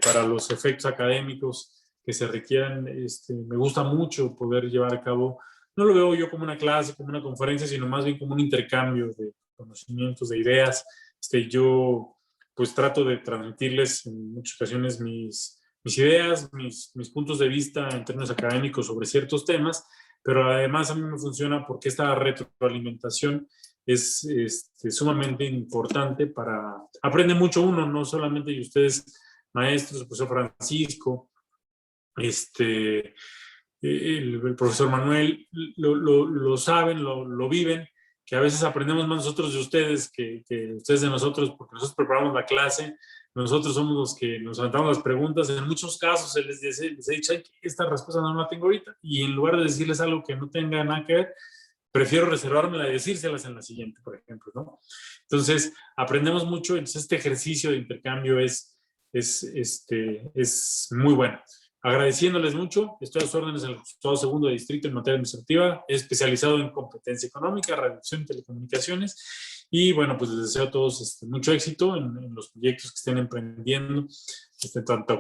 para los efectos académicos que se requieran. Me gusta mucho poder llevar a cabo, no lo veo yo como una clase, como una conferencia, sino más bien como un intercambio de conocimientos, de ideas. Yo pues trato de transmitirles en muchas ocasiones mis ideas, mis puntos de vista en términos académicos sobre ciertos temas, pero además a mí me funciona porque esta retroalimentación es sumamente importante para... Aprende mucho uno, no solamente y ustedes, maestros, el profesor Francisco, el profesor Manuel, lo saben, lo viven, que a veces aprendemos más nosotros de ustedes que ustedes de nosotros, porque nosotros preparamos la clase, nosotros somos los que nos aventamos las preguntas. En muchos casos les he dicho, esta respuesta no la tengo ahorita, y en lugar de decirles algo que no tenga nada que ver, prefiero reservármela y decírselas en la siguiente, por ejemplo, ¿no? Entonces, aprendemos mucho. Entonces, este ejercicio de intercambio es muy bueno. Agradeciéndoles mucho, estoy a sus órdenes en el Juzgado Segundo de Distrito en materia administrativa, especializado en competencia económica, redacción y telecomunicaciones. Y bueno, pues les deseo a todos mucho éxito en los proyectos que estén emprendiendo, tanto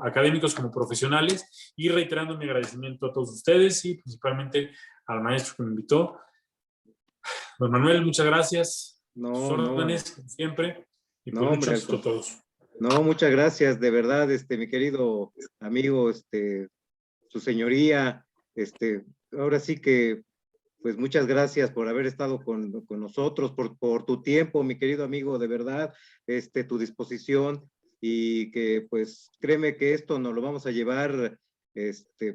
académicos como profesionales, y reiterando mi agradecimiento a todos ustedes y principalmente al maestro que me invitó. Don Manuel, muchas gracias. Sus órdenes, como siempre, y pues mucho éxito a todos. No, muchas gracias, de verdad, mi querido amigo, su señoría, ahora sí que, pues muchas gracias por haber estado con nosotros, por tu tiempo, mi querido amigo, de verdad, tu disposición, y que, pues, créeme que esto nos lo vamos a llevar,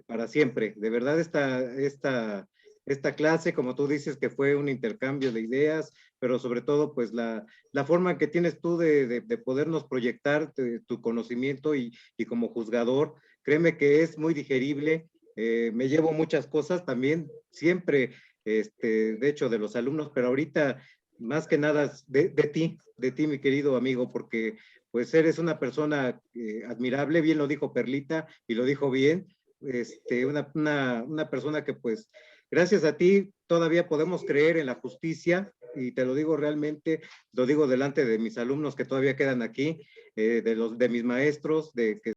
para siempre. De verdad, esta clase, como tú dices, que fue un intercambio de ideas, pero sobre todo, pues, la forma que tienes tú de podernos proyectar tu conocimiento y como juzgador, créeme que es muy digerible. Me llevo muchas cosas también, siempre, de hecho, de los alumnos, pero ahorita, más que nada, de ti, mi querido amigo, porque, pues, eres una persona admirable, bien lo dijo Perlita, y lo dijo bien, una persona que, pues, gracias a ti todavía podemos creer en la justicia, y te lo digo realmente, lo digo delante de mis alumnos que todavía quedan aquí, de mis maestros, de que